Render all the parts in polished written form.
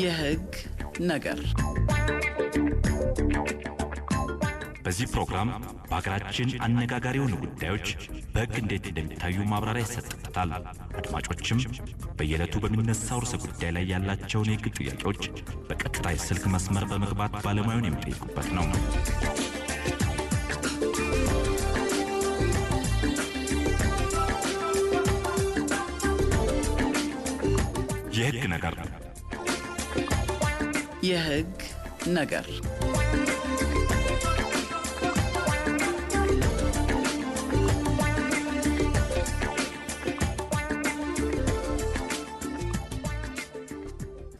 የህግ ነገር በዚህ ፕሮግራም በአገራችን አነጋጋሪ የሆኑ ጉዳዮች በህግ እንዴት እንደሚታዩ ማብራሪያ ይሰጥበታል። አድማጮችም በየዕለቱ በሚነሳው ርዕሰ ጉዳይ ላይ ያላቸውን የህግ ጥያቄዎች በቀጥታ የስልክ መስመር በመግባት ባለሙያውን የሚጠይቁበት ነው። የህግ ነገር የህግ ነገር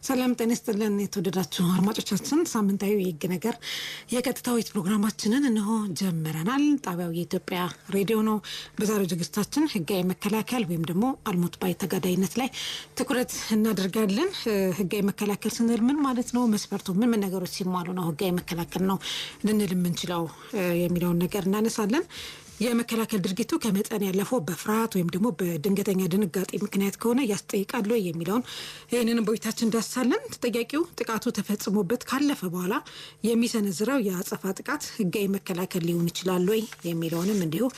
ሰላም ጤና ይስጥልን የተወደዳችሁ አድማጮቻችን፣ ሳምንታዊ የህግ ነገር የቀጥታዊት ፕሮግራማችንን እነሆ ጀምረናል። ጣቢያው የኢትዮጵያ ሬዲዮ ነው። በዛሬው ዝግጅታችን ህጋዊ መከላከል ወይም ደግሞ አልሞት ባይ ተጋዳይነት ላይ ትኩረት እናደርጋለን። ህጋዊ መከላከል ስንል ምን ማለት ነው? መስፈርቱ ምን ነገሮች ሲሟሉ ነው ህጋዊ መከላከል ነው ልንል የምንችለው የሚለውን ነገር እናነሳለን። የመከላከል ድርጊቱ ከመጠን ያለፈው በፍርሃት ወይም ደግሞ በድንገተኛ ድንጋጤ ምክንያት ከሆነ ያስጠይቃል ወይ የሚለውን ይህንን በውይይታችን ዳስሳለን። ተጠያቂው ጥቃቱ ተፈጽሞበት ካለፈ በኋላ የሚሰነዝረው የአጸፋ ጥቃት ህጋዊ መከላከል ሊሆን ይችላል ወይ የሚለውንም እንዲሁ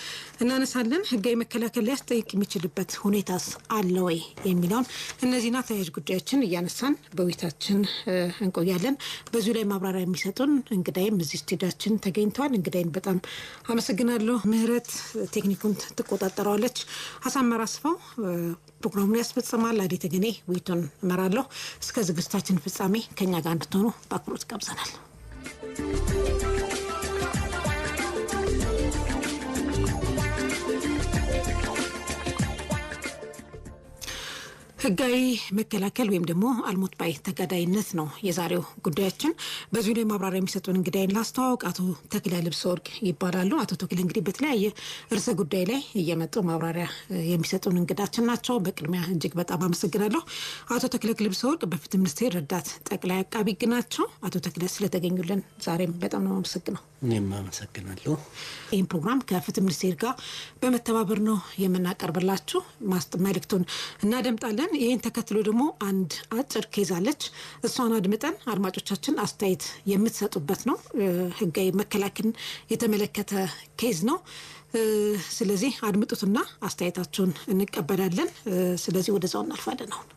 እናነሳለን። ህጋዊ መከላከል ሊያስጠይቅ የሚችልበት ሁኔታስ አለ ወይ የሚለውን እነዚህና ተያያዥ ጉዳዮችን እያነሳን በውይይታችን እንቆያለን። በዚሁ ላይ ማብራሪያ የሚሰጡን እንግዳይም እዚህ ስቱዲዮአችን ተገኝተዋል። እንግዳይን በጣም አመሰግናለሁ። ቴክኒኩን ትቆጣጠራለች። አሳመራ አስፋው ፕሮግራሙን ያስፈጽማል። አዲ ተገኔ ውይይቱን እመራለሁ። እስከ ዝግጅታችን ፍጻሜ ከኛ ጋር እንድትሆኑ በአክብሮት ጋብዘናል። ህጋዊ መከላከል ወይም ደግሞ አልሞት ባይ ተጋዳይነት ነው የዛሬው ጉዳያችን። በዚሁ ላይ ማብራሪያ የሚሰጡን እንግዳይን ላስተዋውቅ። አቶ ተክለ ልብሰ ወርቅ ይባላሉ። አቶ ተክለ እንግዲህ በተለያየ ርዕሰ ጉዳይ ላይ እየመጡ ማብራሪያ የሚሰጡን እንግዳችን ናቸው። በቅድሚያ እጅግ በጣም አመሰግናለሁ። አቶ ተክለ ልብሰ ወርቅ በፍትህ ሚኒስቴር ረዳት ጠቅላይ አቃቢ ህግ ናቸው። አቶ ተክለ ስለተገኙልን ዛሬም በጣም ነው አመሰግናለሁ። እኔም አመሰግናለሁ። ይህን ፕሮግራም ከፍትህ ሚኒስቴር ጋር በመተባበር ነው የምናቀርብላችሁ። መልእክቱን እናደምጣለን። ይህን ተከትሎ ደግሞ አንድ አጭር ኬዝ አለች። እሷን አድምጠን አድማጮቻችን አስተያየት የምትሰጡበት ነው። ህጋዊ መከላከልን የተመለከተ ኬዝ ነው። ስለዚህ አድምጡትና አስተያየታችሁን እንቀበላለን። ስለዚህ ወደዛው እናልፋለን። አሁን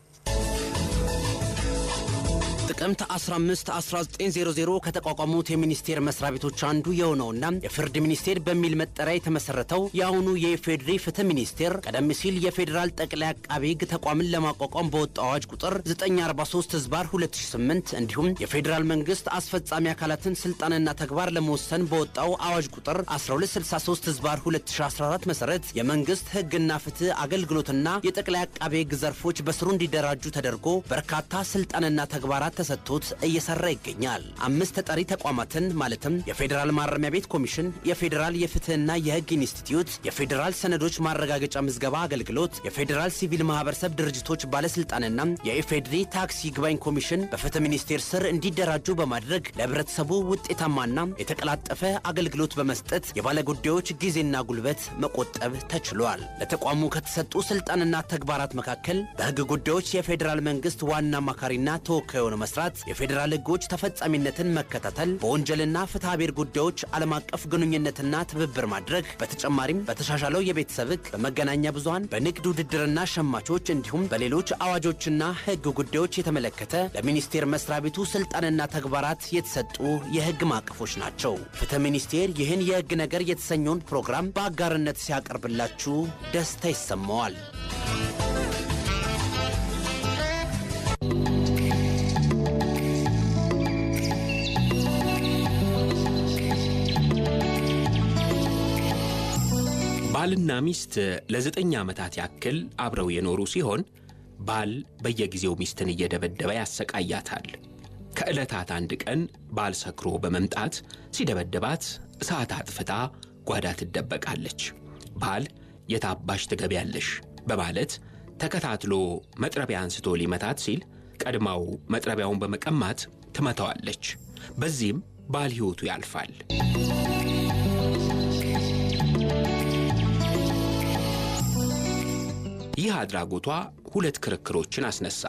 ጥቅምት 15 1900 ከተቋቋሙት የሚኒስቴር መስሪያ ቤቶች አንዱ የሆነውና የፍርድ ሚኒስቴር በሚል መጠሪያ የተመሰረተው የአሁኑ የኢፌዴሪ ፍትህ ሚኒስቴር ቀደም ሲል የፌዴራል ጠቅላይ አቃቤ ህግ ተቋምን ለማቋቋም በወጣው አዋጅ ቁጥር 943/2008 እንዲሁም የፌዴራል መንግስት አስፈጻሚ አካላትን ስልጣንና ተግባር ለመወሰን በወጣው አዋጅ ቁጥር 1263/2014 መሰረት የመንግስት ህግና ፍትህ አገልግሎትና የጠቅላይ አቃቤ ህግ ዘርፎች በስሩ እንዲደራጁ ተደርጎ በርካታ ስልጣንና ተግባራት ተሰጥቶት እየሰራ ይገኛል። 5 ተጠሪ ተቋማትን ማለትም የፌዴራል ማረሚያ ቤት ኮሚሽን፣ የፌዴራል የፍትህና የህግ ኢንስቲትዩት፣ የፌዴራል ሰነዶች ማረጋገጫ ምዝገባ አገልግሎት፣ የፌዴራል ሲቪል ማህበረሰብ ድርጅቶች ባለስልጣንና የኢፌዴሪ ታክስ ይግባኝ ኮሚሽን በፍትህ ሚኒስቴር ስር እንዲደራጁ በማድረግ ለህብረተሰቡ ውጤታማና የተቀላጠፈ አገልግሎት በመስጠት የባለጉዳዮች ጊዜና ጉልበት መቆጠብ ተችሏል። ለተቋሙ ከተሰጡ ስልጣንና ተግባራት መካከል በህግ ጉዳዮች የፌዴራል መንግስት ዋና አማካሪና ተወካይ ሆኖ መስራት፣ የፌዴራል ህጎች ተፈጻሚነትን መከታተል፣ በወንጀልና ፍትሐብሔር ጉዳዮች ዓለም አቀፍ ግንኙነትና ትብብር ማድረግ፣ በተጨማሪም በተሻሻለው የቤተሰብ ህግ፣ በመገናኛ ብዙሃን፣ በንግድ ውድድርና ሸማቾች እንዲሁም በሌሎች አዋጆችና ህግ ጉዳዮች የተመለከተ ለሚኒስቴር መስሪያ ቤቱ ስልጣንና ተግባራት የተሰጡ የህግ ማዕቀፎች ናቸው። ፍትህ ሚኒስቴር ይህን የህግ ነገር የተሰኘውን ፕሮግራም በአጋርነት ሲያቀርብላችሁ ደስታ ይሰማዋል። ባልና ሚስት ለ9 ዓመታት ያክል አብረው የኖሩ ሲሆን ባል በየጊዜው ሚስትን እየደበደበ ያሰቃያታል። ከዕለታት አንድ ቀን ባል ሰክሮ በመምጣት ሲደበደባት እሳት አጥፍታ ጓዳ ትደበቃለች። ባል የታባሽ ትገቢያለሽ በማለት ተከታትሎ መጥረቢያ አንስቶ ሊመታት ሲል ቀድማው መጥረቢያውን በመቀማት ትመታዋለች። በዚህም ባል ሕይወቱ ያልፋል። ይህ አድራጎቷ ሁለት ክርክሮችን አስነሳ።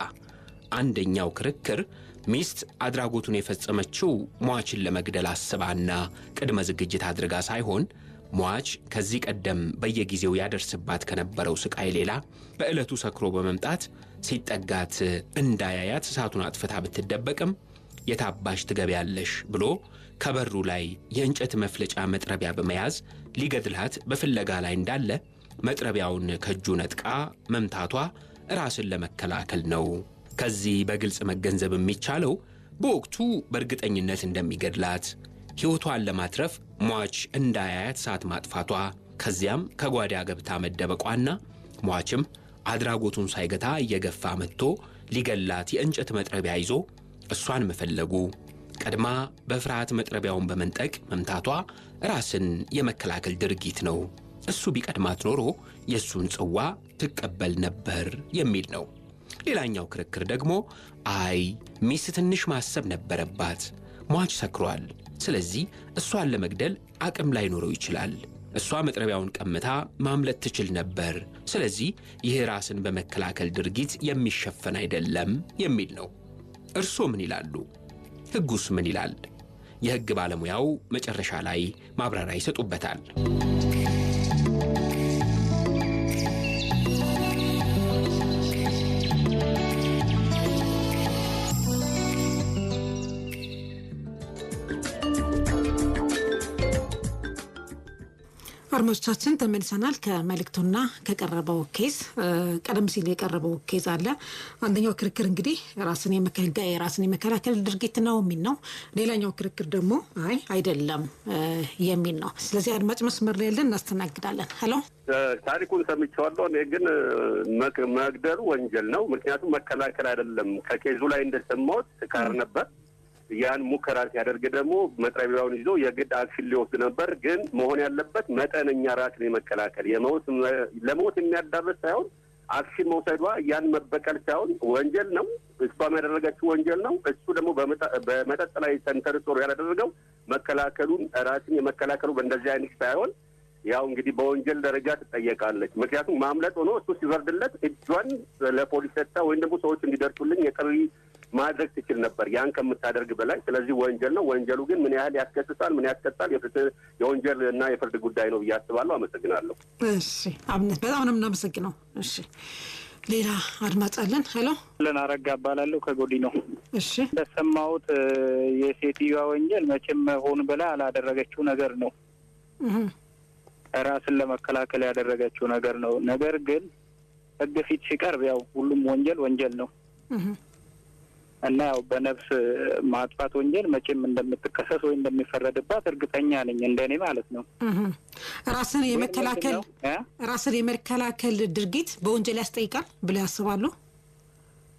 አንደኛው ክርክር ሚስት አድራጎቱን የፈጸመችው ሟችን ለመግደል አስባና ቅድመ ዝግጅት አድርጋ ሳይሆን ሟች ከዚህ ቀደም በየጊዜው ያደርስባት ከነበረው ስቃይ ሌላ በእለቱ ሰክሮ በመምጣት ሲጠጋት እንዳያያት እሳቱን አጥፍታ ብትደበቅም የታባሽ ትገቢያለሽ ብሎ ከበሩ ላይ የእንጨት መፍለጫ መጥረቢያ በመያዝ ሊገድላት በፍለጋ ላይ እንዳለ መጥረቢያውን ከእጁ ነጥቃ መምታቷ ራስን ለመከላከል ነው። ከዚህ በግልጽ መገንዘብ የሚቻለው በወቅቱ በእርግጠኝነት እንደሚገድላት ሕይወቷን ለማትረፍ ሟች እንዳያያት እሳት ማጥፋቷ ከዚያም ከጓዳ ገብታ መደበቋና ሟችም አድራጎቱን ሳይገታ እየገፋ መጥቶ ሊገላት የእንጨት መጥረቢያ ይዞ እሷን መፈለጉ ቀድማ በፍርሃት መጥረቢያውን በመንጠቅ መምታቷ ራስን የመከላከል ድርጊት ነው። እሱ ቢቀድማት ኖሮ የሱን ጽዋ ትቀበል ነበር የሚል ነው። ሌላኛው ክርክር ደግሞ አይ ሚስት ትንሽ ማሰብ ነበረባት፣ ሟች ሰክሯል፣ ስለዚህ እሷን ለመግደል አቅም ላይኖረው ይችላል፣ እሷ መጥረቢያውን ቀምታ ማምለጥ ትችል ነበር፣ ስለዚህ ይህ ራስን በመከላከል ድርጊት የሚሸፈን አይደለም የሚል ነው። እርሶ ምን ይላሉ? ሕጉስ ምን ይላል? የሕግ ባለሙያው መጨረሻ ላይ ማብራሪያ ይሰጡበታል። አድማጮቻችን ተመልሰናል። ከመልእክቱና ከቀረበው ኬስ ቀደም ሲል የቀረበው ኬስ አለ። አንደኛው ክርክር እንግዲህ ራስን የመከላከል ድርጊት ነው የሚል ነው። ሌላኛው ክርክር ደግሞ አይ አይደለም የሚል ነው። ስለዚህ አድማጭ መስመር ላይ ያለን እናስተናግዳለን። ሄሎ፣ ታሪኩን ሰምቼዋለሁ። እኔ ግን መግደሉ ወንጀል ነው። ምክንያቱም መከላከል አይደለም። ከኬዙ ላይ እንደሰማሁት ስካር ነበር። ያን ሙከራ ሲያደርግ ደግሞ መጥረቢያውን ይዞ የግድ አክሽን ሊወስድ ነበር። ግን መሆን ያለበት መጠነኛ ራስን የመከላከል ለሞት የሚያዳርስ ሳይሆን አክሽን መውሰዷ ያን መበቀል ሳይሆን ወንጀል ነው። እሷም ያደረገችው ወንጀል ነው። እሱ ደግሞ በመጠጥ ላይ ተንተርሶ ያላደረገው መከላከሉን ራስን የመከላከሉ በእንደዚህ አይነት ሳይሆን ያው እንግዲህ በወንጀል ደረጃ ትጠየቃለች። ምክንያቱም ማምለጥ ሆኖ እሱ ሲፈርድለት እጇን ለፖሊስ ሰጥታ ወይም ደግሞ ሰዎች እንዲደርሱልኝ የቀሪ ማድረግ ትችል ነበር ያን ከምታደርግ በላይ። ስለዚህ ወንጀል ነው። ወንጀሉ ግን ምን ያህል ያስከስሳል፣ ምን ያስቀጣል የወንጀል እና የፍርድ ጉዳይ ነው ብዬ አስባለሁ። አመሰግናለሁ። እሺ አብነት በጣም ነው የምናመሰግነው። እሺ ሌላ አድማጭ አለን። ሄሎ፣ ለናረጋ እባላለሁ ከጎዲ ነው። እሺ እንደሰማሁት የሴትዮዋ ወንጀል መቼም ሆን ብላ አላደረገችው ነገር ነው። ራስን ለመከላከል ያደረገችው ነገር ነው። ነገር ግን ሕግ ፊት ሲቀርብ ያው ሁሉም ወንጀል ነው እና ያው በነፍስ ማጥፋት ወንጀል መቼም እንደምትከሰስ ወይ እንደሚፈረድባት እርግጠኛ ነኝ፣ እንደኔ ማለት ነው። ራስን የመከላከል ድርጊት በወንጀል ያስጠይቃል ብለው ያስባሉ?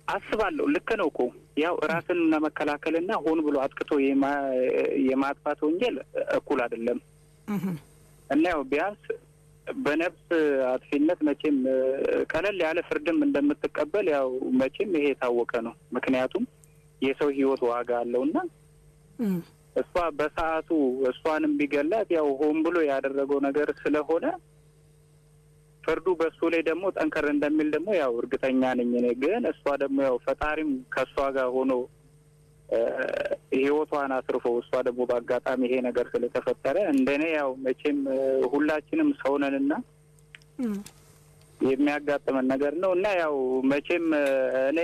አስባለሁ። ልክ ነው እኮ ያው ራስን ለመከላከልና ሆን ብሎ አጥቅቶ የማጥፋት ወንጀል እኩል አይደለም። እና ያው ቢያንስ በነፍስ አጥፊነት መቼም ቀለል ያለ ፍርድም እንደምትቀበል ያው መቼም ይሄ የታወቀ ነው። ምክንያቱም የሰው ሕይወት ዋጋ አለውና እሷ በሰዓቱ እሷንም ቢገላት ያው ሆን ብሎ ያደረገው ነገር ስለሆነ ፍርዱ በሱ ላይ ደግሞ ጠንከር እንደሚል ደግሞ ያው እርግጠኛ ነኝ እኔ። ግን እሷ ደግሞ ያው ፈጣሪም ከሷ ጋር ሆኖ ሕይወቷን አስርፎ እሷ ደግሞ በአጋጣሚ ይሄ ነገር ስለተፈጠረ እንደኔ ያው መቼም ሁላችንም ሰው ነንና የሚያጋጥመን ነገር ነው እና ያው መቼም እኔ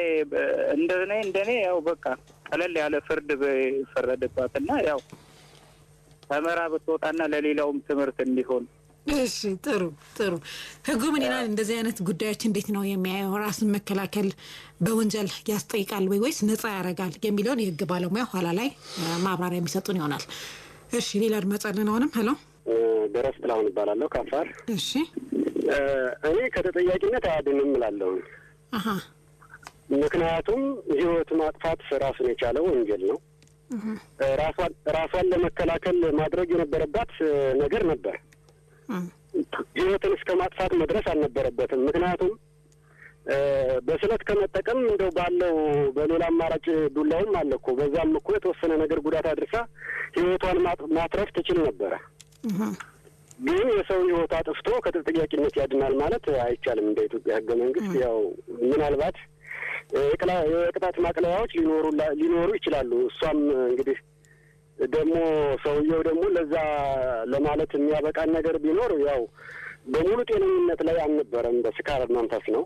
እንደኔ ያው በቃ ቀለል ያለ ፍርድ በፈረደባትና ያው ተመራ ብትወጣና ለሌላውም ትምህርት እንዲሆን። እሺ ጥሩ ሕጉ ምን ይላል? እንደዚህ አይነት ጉዳዮች እንዴት ነው የሚያየው? ራስን መከላከል በወንጀል ያስጠይቃል ወይስ ነፃ ያደርጋል የሚለውን የሕግ ባለሙያ ኋላ ላይ ማብራሪያ የሚሰጡን ይሆናል። እሺ ሌላ አድማጭ አለን። አሁንም ሄሎ፣ ደረስ ጥላሁን እባላለሁ ከአፋር። እሺ እኔ ከተጠያቂነት አያድንም እላለሁ። ምክንያቱም ህይወት ማጥፋት ራሱን የቻለ ወንጀል ነው። ራሷን ለመከላከል ማድረግ የነበረባት ነገር ነበር። ህይወትን እስከ ማጥፋት መድረስ አልነበረበትም። ምክንያቱም በስለት ከመጠቀም እንደው ባለው በሌላ አማራጭ ዱላውም አለ እኮ በዛም እኮ የተወሰነ ነገር ጉዳት አድርሳ ህይወቷን ማትረፍ ትችል ነበር። ግን የሰው ሕይወት አጥፍቶ ከተጠያቂነት ያድናል ማለት አይቻልም። እንደ ኢትዮጵያ ሕገ መንግስት ያው ምናልባት የቅጣት ማቅለያዎች ሊኖሩ ይችላሉ። እሷም እንግዲህ ደግሞ ሰውየው ደግሞ ለዛ ለማለት የሚያበቃን ነገር ቢኖር ያው በሙሉ ጤነኝነት ላይ አልነበረም፣ በስካር መንፈስ ነው።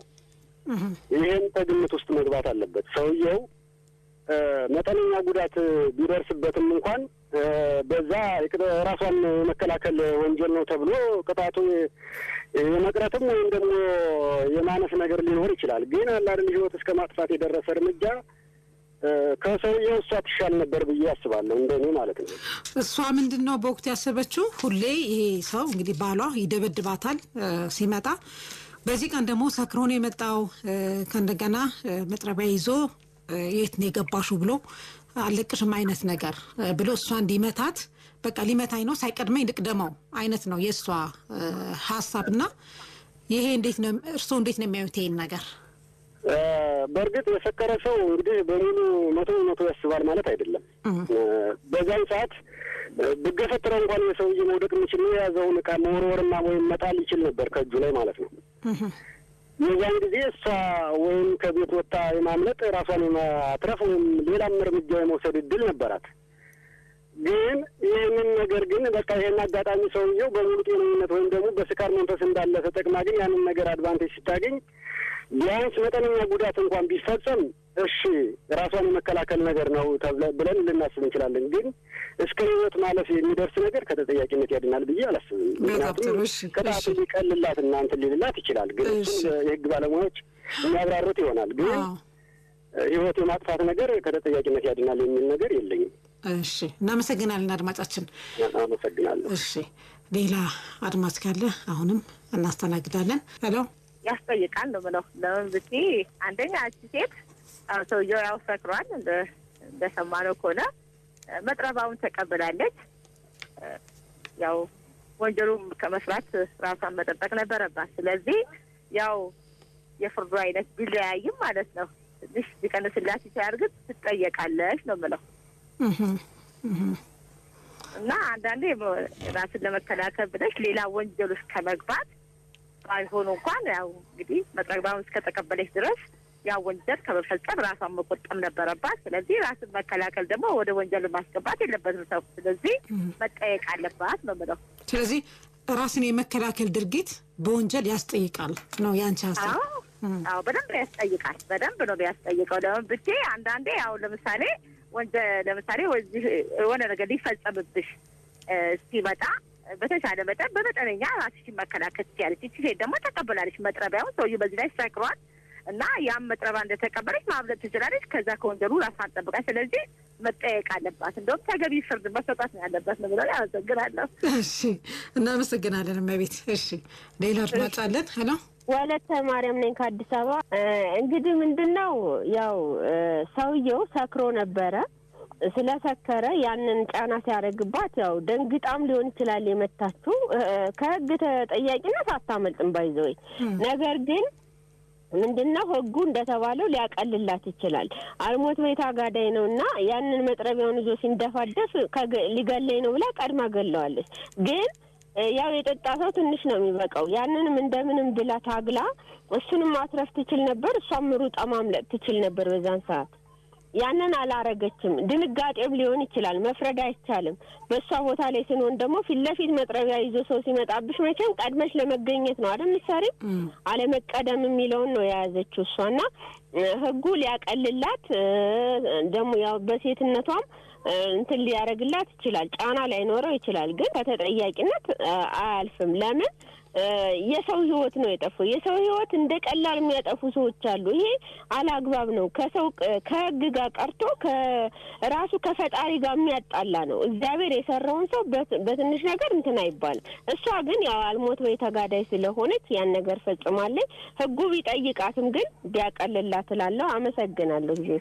ይሄን ከግምት ውስጥ መግባት አለበት። ሰውየው መጠነኛ ጉዳት ቢደርስበትም እንኳን በዛ ራሷን የመከላከል ወንጀል ነው ተብሎ ቅጣቱ የመቅረትም ወይም ደግሞ የማነስ ነገር ሊኖር ይችላል። ግን አላድን ሕይወት እስከ ማጥፋት የደረሰ እርምጃ ከሰውየው እሷ ትሻል ነበር ብዬ አስባለሁ፣ እንደኔ ማለት ነው። እሷ ምንድን ነው በወቅቱ ያሰበችው? ሁሌ ይሄ ሰው እንግዲህ ባሏ ይደበድባታል ሲመጣ፣ በዚህ ቀን ደግሞ ሰክሮ ነው የመጣው። ከእንደገና መጥረቢያ ይዞ የት ነው የገባሹ ብሎ አለቅሽም አይነት ነገር ብሎ እሷ እንዲመታት በቃ ሊመታኝ ነው ሳይቀድመኝ ልቅደመው አይነት ነው የእሷ ሀሳብና ይሄ እንዴት ነው እርስዎ እንዴት ነው የሚያዩት ይሄን ነገር? በእርግጥ የሰከረ ሰው እንግዲህ በሙሉ መቶ ያስባል ማለት አይደለም። በዛን ሰዓት ብገፈትረው እንኳን የሰውዬ መውደቅ የሚችል የያዘውን ዕቃ መወርወርና ወይም መጣል ይችል ነበር ከእጁ ላይ ማለት ነው። የዛን ጊዜ እሷ ወይም ከቤት ወጣ የማምለጥ ራሷን የማትረፍ ወይም ሌላም እርምጃ የመውሰድ እድል ነበራት። ግን ይህንን ነገር ግን በቃ ይሄን አጋጣሚ ሰውየው በሙሉ ጤነኝነት ወይም ደግሞ በስካር መንፈስ እንዳለ ተጠቅማ ግን ያንን ነገር አድቫንቴጅ ስታገኝ ቢያንስ መጠነኛ ጉዳት እንኳን ቢፈጸም እሺ ራሷን የመከላከል ነገር ነው ብለን ልናስብ እንችላለን። ግን እስከ ሕይወት ማለፍ የሚደርስ ነገር ከተጠያቂነት ያድናል ብዬ አላስብም። ምክንያቱም ቅጣቱ ሊቀልላት እና እንትን ሊልላት ይችላል። ግን የሕግ ባለሙያዎች የሚያብራሩት ይሆናል። ግን ሕይወት የማጥፋት ነገር ከተጠያቂነት ያድናል የሚል ነገር የለኝም። እሺ፣ እናመሰግናለን አድማጫችን። አመሰግናለሁ። እሺ፣ ሌላ አድማጭ ካለ አሁንም እናስተናግዳለን። ሄሎ፣ ያስጠይቃል ነው ብለው ለምን ብትይ አንደኛ እቺ ሴት ሰውየው ያው ሰክሯል እንደሰማነው ከሆነ መጥረባውን ተቀብላለች። ያው ወንጀሉን ከመስራት ራሷን መጠበቅ ነበረባት። ስለዚህ ያው የፍርዱ አይነት ቢለያይም ማለት ነው ትንሽ ሊቀንስላት ሲያርግ ትጠየቃለች ነው ብለው እና አንዳንዴ ራስን ለመከላከል ብለሽ ሌላ ወንጀል ውስጥ ከመግባት ባይሆን እንኳን ያው እንግዲህ መጥረባውን እስከተቀበለች ድረስ ያው ወንጀል ከመፈጸም ራሷን መቆጠብ ነበረባት። ስለዚህ ራስን መከላከል ደግሞ ወደ ወንጀል ማስገባት የለበትም ሰው። ስለዚህ መጠየቅ አለባት ነው ብለው። ስለዚህ ራስን የመከላከል ድርጊት በወንጀል ያስጠይቃል ነው ያንቺ ሀሳብ? አዎ በደንብ ያስጠይቃል። በደንብ ነው ያስጠይቀው። ለምን ብትይ አንዳንዴ ያው ለምሳሌ ለምሳሌ ወዚህ የሆነ ነገር ሊፈጸምብሽ ሲመጣ በተሻለ መጠን በመጠነኛ ራስሽን መከላከል ትችያለሽ። እቺ ሴት ደግሞ ተቀበላለች መጥረቢያውን። ሰውዬው በዚህ ላይ ሰክሯል እና ያም መጥረባ እንደተቀበለች ማብለጥ ትችላለች። ከዛ ከወንጀሉ ራሷን ጠብቃ። ስለዚህ መጠየቅ አለባት። እንደውም ተገቢ ፍርድ መሰጣት ነው ያለባት ነው ብለው ያመሰግናለሁ። እሺ፣ እናመሰግናለን እመቤት። እሺ፣ ሌላ አድማጭ አለን። ሄሎ፣ ወለተ ማርያም ነኝ ከአዲስ አበባ። እንግዲህ ምንድነው ያው ሰውየው ሰክሮ ነበረ። ስለሰከረ ያንን ጫና ሲያደርግባት ያው ደንግጣም ሊሆን ይችላል የመታችው። ከህግ ተጠያቂነት አታመልጥም ባይዘው። ነገር ግን ምንድነው ህጉ እንደተባለው ሊያቀልላት ይችላል። አልሞት ቤት አጋዳይ ነውና ያንን መጥረቢያውን ይዞ ሲንደፋደፍ ሊገለኝ ነው ብላ ቀድማ ገለዋለች። ግን ያው የጠጣ ሰው ትንሽ ነው የሚበቃው። ያንንም እንደምንም ብላ ታግላ እሱንም ማትረፍ ትችል ነበር። እሷም ሩጣ ማምለጥ ትችል ነበር በዛን ሰዓት። ያንን አላረገችም። ድንጋጤም ሊሆን ይችላል፣ መፍረድ አይቻልም። በእሷ ቦታ ላይ ስንሆን ደግሞ ፊት ለፊት መጥረቢያ ይዞ ሰው ሲመጣብሽ መቼም ቀድመሽ ለመገኘት ነው አይደል ምሳሌ አለመቀደም የሚለውን ነው የያዘችው እሷና ህጉ ሊያቀልላት ደግሞ ያው በሴትነቷም እንትን ሊያረግላት ይችላል። ጫና ላይኖረው ይችላል። ግን ከተጠያቂነት አያልፍም። ለምን የሰው ህይወት ነው የጠፋው። የሰው ህይወት እንደ ቀላል የሚያጠፉ ሰዎች አሉ። ይሄ አላግባብ ነው። ከሰው ከህግ ጋር ቀርቶ ከራሱ ከፈጣሪ ጋር የሚያጣላ ነው። እግዚአብሔር የሰራውን ሰው በትንሽ ነገር እንትን አይባልም። እሷ ግን ያው አልሞት ወይ ተጋዳይ ስለሆነች ያን ነገር ፈጽማለች። ህጉ ቢጠይቃትም ግን ቢያቀልላት እላለሁ። አመሰግናለሁ ጊዜ።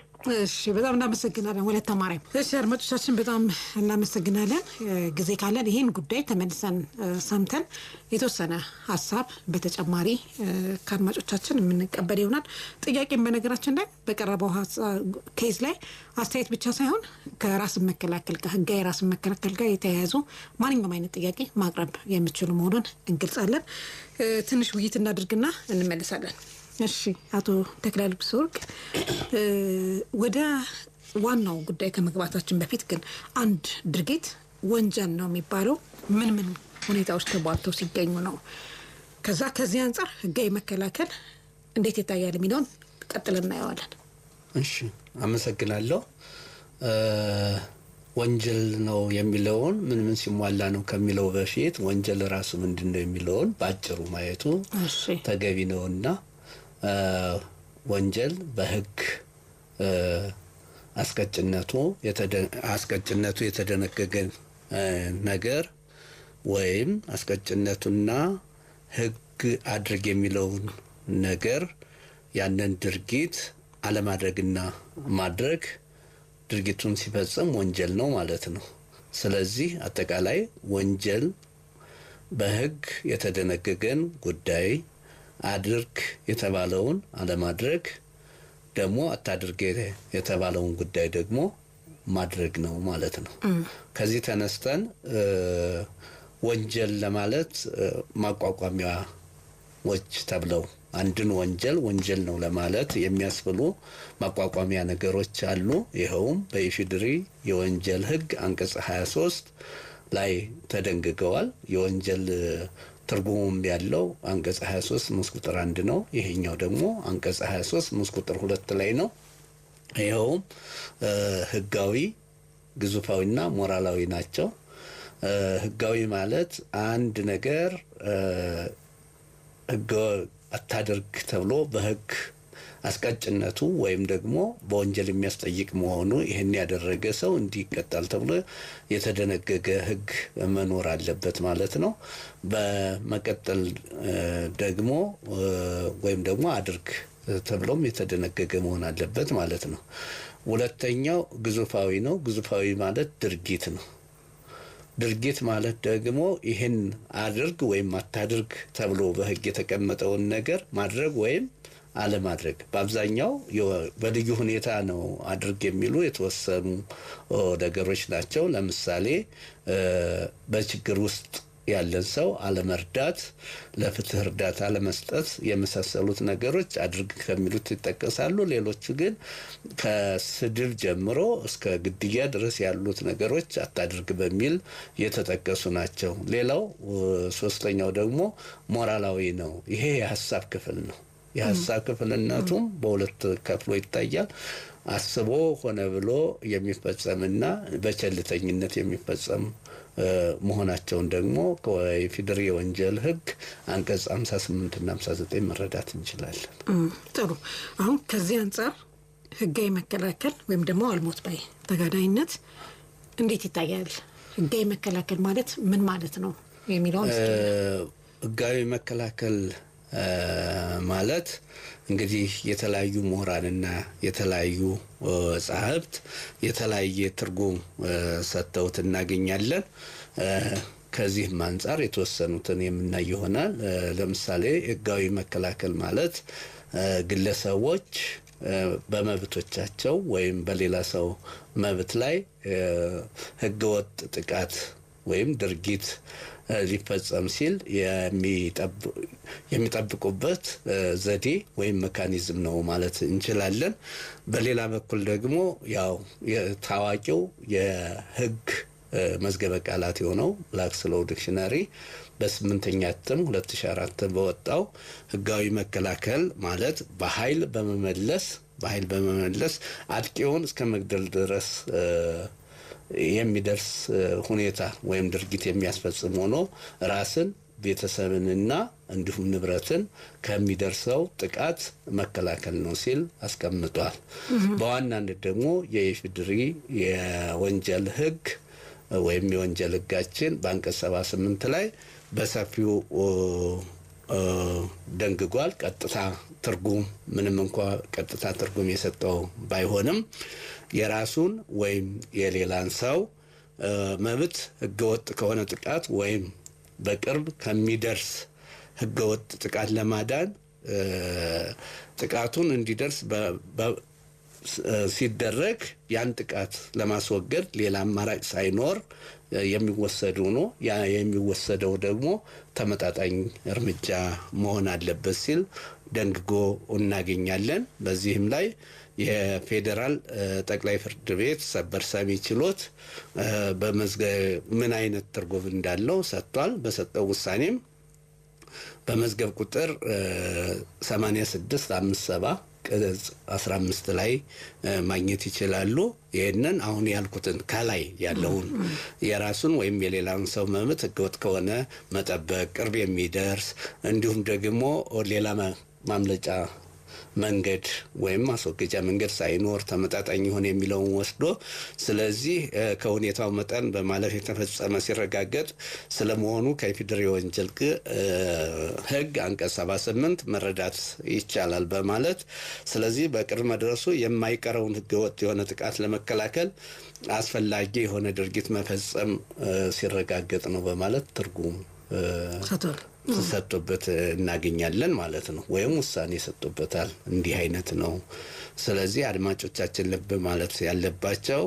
እሺ፣ በጣም እናመሰግናለን ወለተ ማርያም። እሺ አድማጮቻችን በጣም እናመሰግናለን። ጊዜ ካለን ይሄን ጉዳይ ተመልሰን ሰምተን የተወሰነ ሀሳብ በተጨማሪ ከአድማጮቻችን የምንቀበል ይሆናል። ጥያቄን በነገራችን ላይ በቀረበው ኬዝ ላይ አስተያየት ብቻ ሳይሆን ከራስ መከላከል ከህጋዊ ራስ መከላከል ጋር የተያያዙ ማንኛውም አይነት ጥያቄ ማቅረብ የሚችሉ መሆኑን እንገልጻለን። ትንሽ ውይይት እናድርግና እንመለሳለን። እሺ አቶ ተክለልብስ ወርቅ ወደ ዋናው ጉዳይ ከመግባታችን በፊት ግን አንድ ድርጊት ወንጀል ነው የሚባለው ምን ሁኔታዎች ተባልተው ሲገኙ ነው? ከዚህ አንፃር ህጋዊ መከላከል እንዴት ይታያል የሚለውን ቀጥለን እናየዋለን። እሺ አመሰግናለሁ። ወንጀል ነው የሚለውን ምን ሲሟላ ነው ከሚለው በፊት ወንጀል ራሱ ምንድነው የሚለውን ባጭሩ ማየቱ ተገቢ ነውና ወንጀል በህግ አስቀጭነቱ የተደነገገ ነገር ወይም አስቀጭነቱና ህግ አድርግ የሚለውን ነገር ያንን ድርጊት አለማድረግና ማድረግ ድርጊቱን ሲፈጽም ወንጀል ነው ማለት ነው። ስለዚህ አጠቃላይ ወንጀል በህግ የተደነገገን ጉዳይ አድርግ የተባለውን አለማድረግ ደግሞ አታድርግ የተባለውን ጉዳይ ደግሞ ማድረግ ነው ማለት ነው። ከዚህ ተነስተን ወንጀል ለማለት ማቋቋሚያዎች ተብለው አንድን ወንጀል ነው ለማለት የሚያስብሉ ማቋቋሚያ ነገሮች አሉ። ይሄውም በኢፌዴሪ የወንጀል ህግ አንቀጽ 23 ላይ ተደንግገዋል። የወንጀል ትርጉሙም ያለው አንቀጽ 23 ንዑስ ቁጥር 1 ነው። ይሄኛው ደግሞ አንቀጽ 23 ንዑስ ቁጥር 2 ላይ ነው። ይሄውም ህጋዊ፣ ግዙፋዊና ሞራላዊ ናቸው። ህጋዊ ማለት አንድ ነገር ህግ አታድርግ ተብሎ በህግ አስቀጭነቱ ወይም ደግሞ በወንጀል የሚያስጠይቅ መሆኑ ይሄን ያደረገ ሰው እንዲቀጣል ተብሎ የተደነገገ ህግ መኖር አለበት ማለት ነው። በመቀጠል ደግሞ ወይም ደግሞ አድርግ ተብሎም የተደነገገ መሆን አለበት ማለት ነው። ሁለተኛው ግዙፋዊ ነው። ግዙፋዊ ማለት ድርጊት ነው። ድርጊት ማለት ደግሞ ይሄን አድርግ ወይም አታድርግ ተብሎ በህግ የተቀመጠውን ነገር ማድረግ ወይም አለማድረግ። በአብዛኛው በልዩ ሁኔታ ነው አድርግ የሚሉ የተወሰኑ ነገሮች ናቸው። ለምሳሌ በችግር ውስጥ ያለን ሰው አለመርዳት፣ ለፍትህ እርዳታ ለመስጠት የመሳሰሉት ነገሮች አድርግ ከሚሉት ይጠቀሳሉ። ሌሎቹ ግን ከስድብ ጀምሮ እስከ ግድያ ድረስ ያሉት ነገሮች አታድርግ በሚል የተጠቀሱ ናቸው። ሌላው ሶስተኛው ደግሞ ሞራላዊ ነው። ይሄ የሀሳብ ክፍል ነው። የሀሳብ ክፍልነቱም በሁለት ከፍሎ ይታያል። አስቦ ሆነ ብሎ የሚፈጸምና በቸልተኝነት የሚፈጸም መሆናቸውን ደግሞ ከኢፌዴሪ የወንጀል ህግ አንቀጽ 58 እና 59 መረዳት እንችላለን። ጥሩ። አሁን ከዚህ አንፃር ህጋዊ መከላከል ወይም ደግሞ አልሞት ባይ ተጋዳይነት እንዴት ይታያል? ህጋዊ መከላከል ማለት ምን ማለት ነው የሚለውን ህጋዊ መከላከል ማለት እንግዲህ የተለያዩ ምሁራንና የተለያዩ ጸሐፍት የተለያየ ትርጉም ሰጥተውት እናገኛለን። ከዚህም አንፃር የተወሰኑትን የምናይ ይሆናል። ለምሳሌ ህጋዊ መከላከል ማለት ግለሰቦች በመብቶቻቸው ወይም በሌላ ሰው መብት ላይ ህገወጥ ጥቃት ወይም ድርጊት ሊፈጸም ሲል የሚጠብቁበት ዘዴ ወይም ሜካኒዝም ነው ማለት እንችላለን። በሌላ በኩል ደግሞ ያው የታዋቂው የህግ መዝገበ ቃላት የሆነው ብላክስ ሎው ዲክሽነሪ በ8ኛ እትም 2004 በወጣው ህጋዊ መከላከል ማለት በኃይል በመመለስ አጥቂውን እስከ መግደል ድረስ የሚደርስ ሁኔታ ወይም ድርጊት የሚያስፈጽም ሆኖ ራስን ቤተሰብንና እንዲሁም ንብረትን ከሚደርሰው ጥቃት መከላከል ነው ሲል አስቀምጧል። በዋናነት ደግሞ የኢፌዴሪ የወንጀል ህግ ወይም የወንጀል ህጋችን በአንቀጽ 78 ላይ በሰፊው ደንግጓል። ቀጥታ ትርጉም ምንም እንኳን ቀጥታ ትርጉም የሰጠው ባይሆንም የራሱን ወይም የሌላን ሰው መብት ህገወጥ ከሆነ ጥቃት ወይም በቅርብ ከሚደርስ ህገወጥ ጥቃት ለማዳን ጥቃቱን እንዲደርስ ሲደረግ ያን ጥቃት ለማስወገድ ሌላ አማራጭ ሳይኖር የሚወሰዱ ነው። ያ የሚወሰደው ደግሞ ተመጣጣኝ እርምጃ መሆን አለበት ሲል ደንግጎ እናገኛለን። በዚህም ላይ የፌዴራል ጠቅላይ ፍርድ ቤት ሰበር ሰሚ ችሎት በመዝገብ ምን አይነት ትርጉም እንዳለው ሰጥቷል። በሰጠው ውሳኔም በመዝገብ ቁጥር 8657 ቅጽ 15 ላይ ማግኘት ይችላሉ። ይሄንን አሁን ያልኩትን ከላይ ያለውን የራሱን ወይም የሌላውን ሰው መብት ህገወጥ ከሆነ መጠበቅ፣ ቅርብ የሚደርስ እንዲሁም ደግሞ ሌላ ማምለጫ መንገድ ወይም ማስወገጃ መንገድ ሳይኖር ተመጣጣኝ ይሆን የሚለውን ወስዶ ስለዚህ ከሁኔታው መጠን በማለፍ የተፈጸመ ሲረጋገጥ ስለመሆኑ ከኢፌዴሪ ወንጀል ህግ አንቀጽ 78 መረዳት ይቻላል በማለት ስለዚህ በቅርብ መድረሱ የማይቀረውን ህገወጥ የሆነ ጥቃት ለመከላከል አስፈላጊ የሆነ ድርጊት መፈጸም ሲረጋገጥ ነው በማለት ትርጉም ተሰጥቶበት እናገኛለን ማለት ነው። ወይም ውሳኔ ሰጥቶበታል። እንዲህ አይነት ነው። ስለዚህ አድማጮቻችን ልብ ማለት ያለባቸው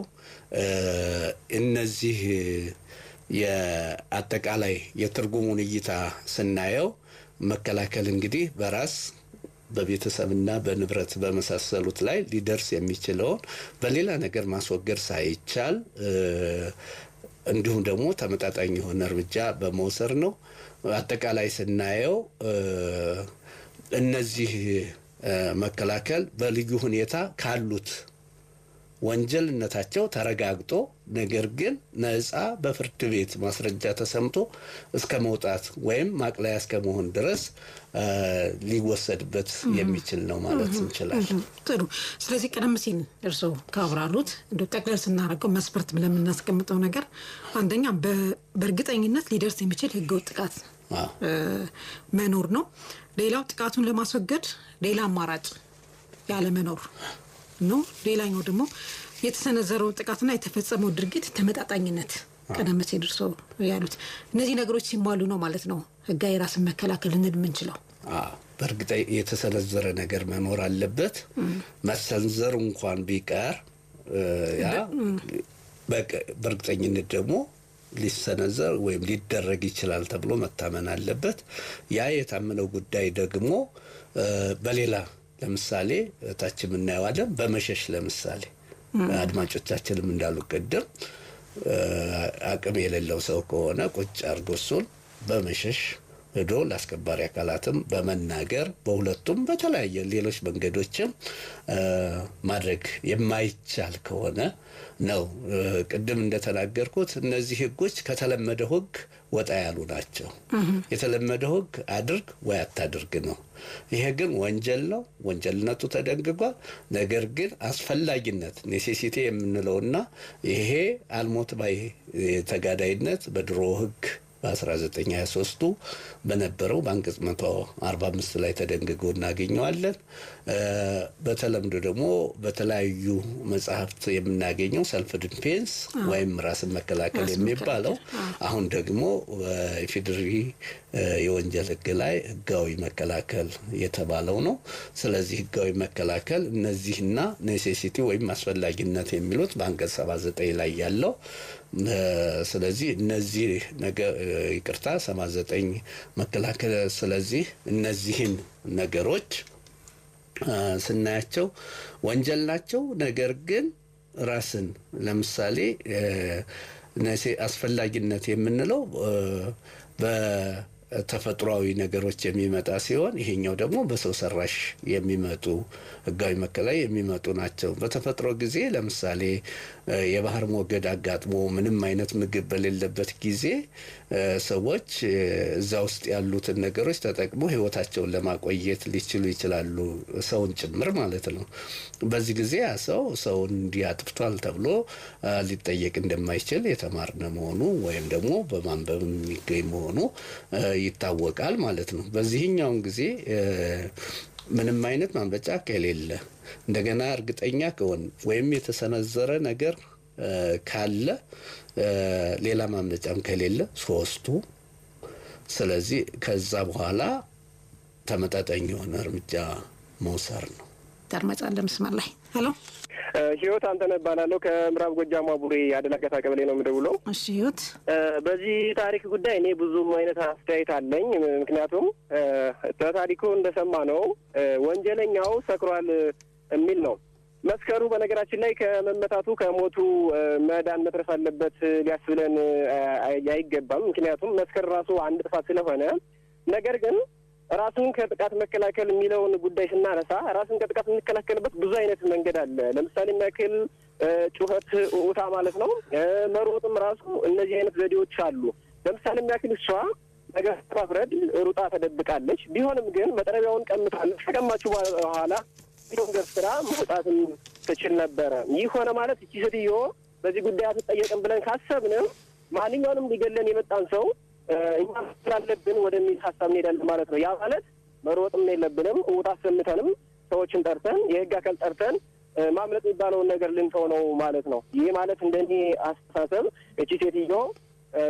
እነዚህ የአጠቃላይ የትርጉሙን እይታ ስናየው መከላከል እንግዲህ በራስ በቤተሰብና በንብረት በመሳሰሉት ላይ ሊደርስ የሚችለውን በሌላ ነገር ማስወገድ ሳይቻል እንዲሁም ደግሞ ተመጣጣኝ የሆነ እርምጃ በመውሰድ ነው። አጠቃላይ ስናየው እነዚህ መከላከል በልዩ ሁኔታ ካሉት ወንጀልነታቸው ተረጋግጦ ነገር ግን ነፃ በፍርድ ቤት ማስረጃ ተሰምቶ እስከ መውጣት ወይም ማቅለያ እስከ መሆን ድረስ ሊወሰድበት የሚችል ነው ማለት እንችላለን። ጥሩ። ስለዚህ ቀደም ሲል እርስዎ ካብራሩት እንደ ጠቅለል ስናደርገው መስፈርት ብለን የምናስቀምጠው ነገር አንደኛ በእርግጠኝነት ሊደርስ የሚችል ህገወጥ ጥቃት መኖር ነው። ሌላው ጥቃቱን ለማስወገድ ሌላ አማራጭ ያለ መኖር ነው። ሌላኛው ደግሞ የተሰነዘረው ጥቃትና የተፈጸመው ድርጊት ተመጣጣኝነት ቀደም ሲል እርስዎ ያሉት እነዚህ ነገሮች ሲሟሉ ነው ማለት ነው ህጋዊ ራስን መከላከል እንድንችለው። በእርግጥ የተሰነዘረ ነገር መኖር አለበት። መሰንዘር እንኳን ቢቀር ያ በእርግጠኝነት ደግሞ ሊሰነዘር ወይም ሊደረግ ይችላል ተብሎ መታመን አለበት። ያ የታመነው ጉዳይ ደግሞ በሌላ ለምሳሌ ታችም እናየዋለን በመሸሽ ለምሳሌ አድማጮቻችንም እንዳሉ ቀደም አቅም የሌለው ሰው ከሆነ ቁጭ አድርጎ እሱን በመሸሽ ሄዶ ለአስከባሪ አካላትም በመናገር በሁለቱም በተለያየ ሌሎች መንገዶችም ማድረግ የማይቻል ከሆነ ነው። ቅድም እንደተናገርኩት እነዚህ ህጎች ከተለመደው ህግ ወጣ ያሉ ናቸው። የተለመደው ህግ አድርግ ወይ አታድርግ ነው። ይሄ ግን ወንጀል ነው። ወንጀልነቱ ተደንግጓል። ነገር ግን አስፈላጊነት ኔሴሲቲ የምንለውና ይሄ አልሞት ባይ ተጋዳይነት በድሮ ህግ በ1923 በነበረው በአንቀጽ 145 ላይ ተደንግጎ እናገኘዋለን። በተለምዶ ደግሞ በተለያዩ መጽሐፍት የምናገኘው ሰልፍ ዲፌንስ ወይም ራስን መከላከል የሚባለው አሁን ደግሞ ኢፌዴሪ የወንጀል ህግ ላይ ህጋዊ መከላከል የተባለው ነው። ስለዚህ ህጋዊ መከላከል እነዚህና ኔሴሲቲ ወይም አስፈላጊነት የሚሉት በአንቀጽ 79 ላይ ያለው ስለዚህ እነዚህ ነገር ይቅርታ 79 መከላከል ስለዚህ እነዚህን ነገሮች ስናያቸው ወንጀል ናቸው። ነገር ግን ራስን ለምሳሌ አስፈላጊነት የምንለው በተፈጥሯዊ ነገሮች የሚመጣ ሲሆን ይሄኛው ደግሞ በሰው ሰራሽ የሚመጡ ህጋዊ መከላከል የሚመጡ ናቸው። በተፈጥሮ ጊዜ ለምሳሌ የባህር ሞገድ አጋጥሞ ምንም አይነት ምግብ በሌለበት ጊዜ ሰዎች እዛ ውስጥ ያሉትን ነገሮች ተጠቅሞ ህይወታቸውን ለማቆየት ሊችሉ ይችላሉ፣ ሰውን ጭምር ማለት ነው። በዚህ ጊዜ ሰውን እንዲያጥፍቷል ተብሎ ሊጠየቅ እንደማይችል የተማርነ መሆኑ ወይም ደግሞ በማንበብ የሚገኝ መሆኑ ይታወቃል ማለት ነው። በዚህኛውን ጊዜ ምንም አይነት ማንበጫ ከሌለ እንደገና እርግጠኛ ከሆነ ወይም የተሰነዘረ ነገር ካለ ሌላ ማምለጫም ከሌለ ሶስቱ ስለዚህ ከዛ በኋላ ተመጣጣኝ የሆነ እርምጃ መውሰድ ነው። አድማጭ አለ መስመር ላይ። ሄሎ ህይወት አንተነህ እባላለሁ ከምዕራብ ጎጃም አቡሬ አደላቀታ ቀበሌ ነው የምደውለው። እሺ ህይወት፣ በዚህ ታሪክ ጉዳይ እኔ ብዙ አይነት አስተያየት አለኝ። ምክንያቱም በታሪኩ እንደሰማ ነው ወንጀለኛው ሰክሯል የሚል ነው። መስከሩ በነገራችን ላይ ከመመታቱ ከሞቱ መዳን መትረፍ አለበት ሊያስብለን አይገባም። ምክንያቱም መስከር ራሱ አንድ ጥፋት ስለሆነ፣ ነገር ግን ራሱን ከጥቃት መከላከል የሚለውን ጉዳይ ስናነሳ ራሱን ከጥቃት የምንከላከልበት ብዙ አይነት መንገድ አለ። ለምሳሌ የሚያክል ጩኸት፣ ኡታ ማለት ነው። መሮጥም ራሱ እነዚህ አይነት ዘዴዎች አሉ። ለምሳሌ የሚያክል እሷ ነገር ማፍረድ ሩጣ ተደብቃለች። ቢሆንም ግን መጥረቢያውን ቀምታለች። ከቀማችሁ በኋላ ቢሆን ገፍትራ መውጣትም ትችል ነበረ። ይህ ሆነ ማለት እቺ ሴትዮ በዚህ ጉዳይ አትጠየቅም ብለን ካሰብንም ማንኛውንም ሊገለን የመጣን ሰው እኛ ስላለብን ወደሚል ሀሳብ እንሄዳለን ማለት ነው። ያ ማለት መሮጥም የለብንም። ውጣ አሰምተንም ሰዎችን ጠርተን የህግ አካል ጠርተን ማምለጥ የሚባለውን ነገር ልንተው ነው ማለት ነው። ይህ ማለት እንደኔ አስተሳሰብ እቺ ሴትዮ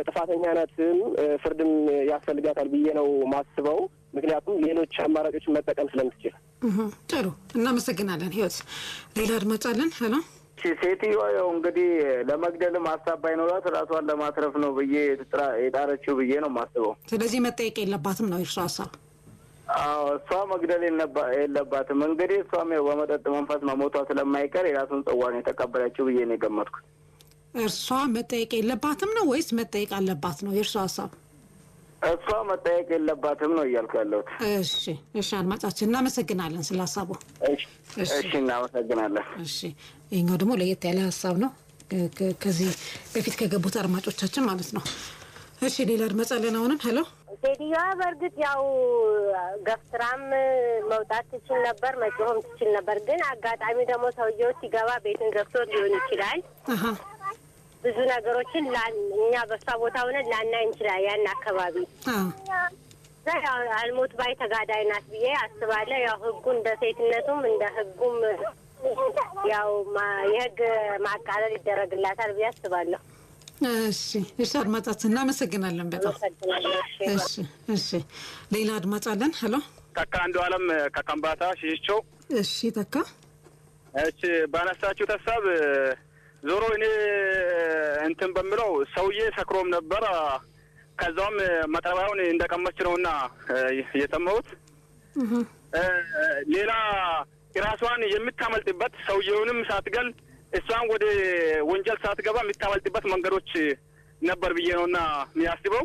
ጥፋተኛ ናትም ፍርድም ያስፈልጋታል ብዬ ነው ማስበው። ምክንያቱም ሌሎች አማራጮችን መጠቀም ስለምትችል። ጥሩ እናመሰግናለን ህይወት። ሌላ አድማጭ አለን። ሄሎ ሴትዮዋ ያው እንግዲህ ለመግደልም ሀሳብ ባይኖራት ራሷን ለማትረፍ ነው ብዬ የጣረችው ብዬ ነው የማስበው። ስለዚህ መጠየቅ የለባትም ነው የእርሷ ሀሳብ? አዎ እሷ መግደል የለባትም። እንግዲህ እሷም ያው በመጠጥ መንፈስ መሞቷ ስለማይቀር የራሱን ጽዋን የተቀበለችው ብዬ ነው የገመትኩት። እርሷ መጠየቅ የለባትም ነው ወይስ መጠየቅ አለባት ነው የእርሷ ሀሳብ? እሷ መጠየቅ የለባትም ነው እያልኩ ያለሁት። እሺ አድማጫችን እናመሰግናለን ስለ ሀሳቡ። እሺ እናመሰግናለን። እሺ ይሄኛው ደግሞ ለየት ያለ ሀሳብ ነው ከዚህ በፊት ከገቡት አድማጮቻችን ማለት ነው። እሺ ሌላ አድማጭ አለን አሁንም። ሄሎ ሴትዮዋ በእርግጥ ያው ገፍትራም መውጣት ትችል ነበር፣ መጮህም ትችል ነበር። ግን አጋጣሚ ደግሞ ሰውየው ሲገባ ቤትን ገብቶ ሊሆን ይችላል። ብዙ ነገሮችን እኛ በሷ ቦታ ሆነን ላናይ እንችላለን። ያን አካባቢ አልሞት ባይ ተጋዳይ ናት ብዬ አስባለሁ። ያው ህጉ እንደ ሴትነቱም እንደ ህጉም ያው የህግ ማቃለል ይደረግላታል ብዬ አስባለሁ። እሺ አድማጫችን እናመሰግናለን በጣም። እሺ ሌላ አድማጭ አለን። ሄሎ ተካ አንዱ አለም ከከምባታ ሽሽቾ። እሺ ተካ፣ እሺ ባነሳችሁ ሀሳብ ዞሮ እኔ እንትን በሚለው ሰውዬ ሰክሮም ነበር። ከዛውም መጥረቢያውን እንደቀመች ነውና የሰማሁት። ሌላ ራሷን የምታመልጥበት ሰውዬውንም ሳትገል እሷን ወደ ወንጀል ሳትገባ የምታመልጥበት መንገዶች ነበር ብዬ ነውና የሚያስበው።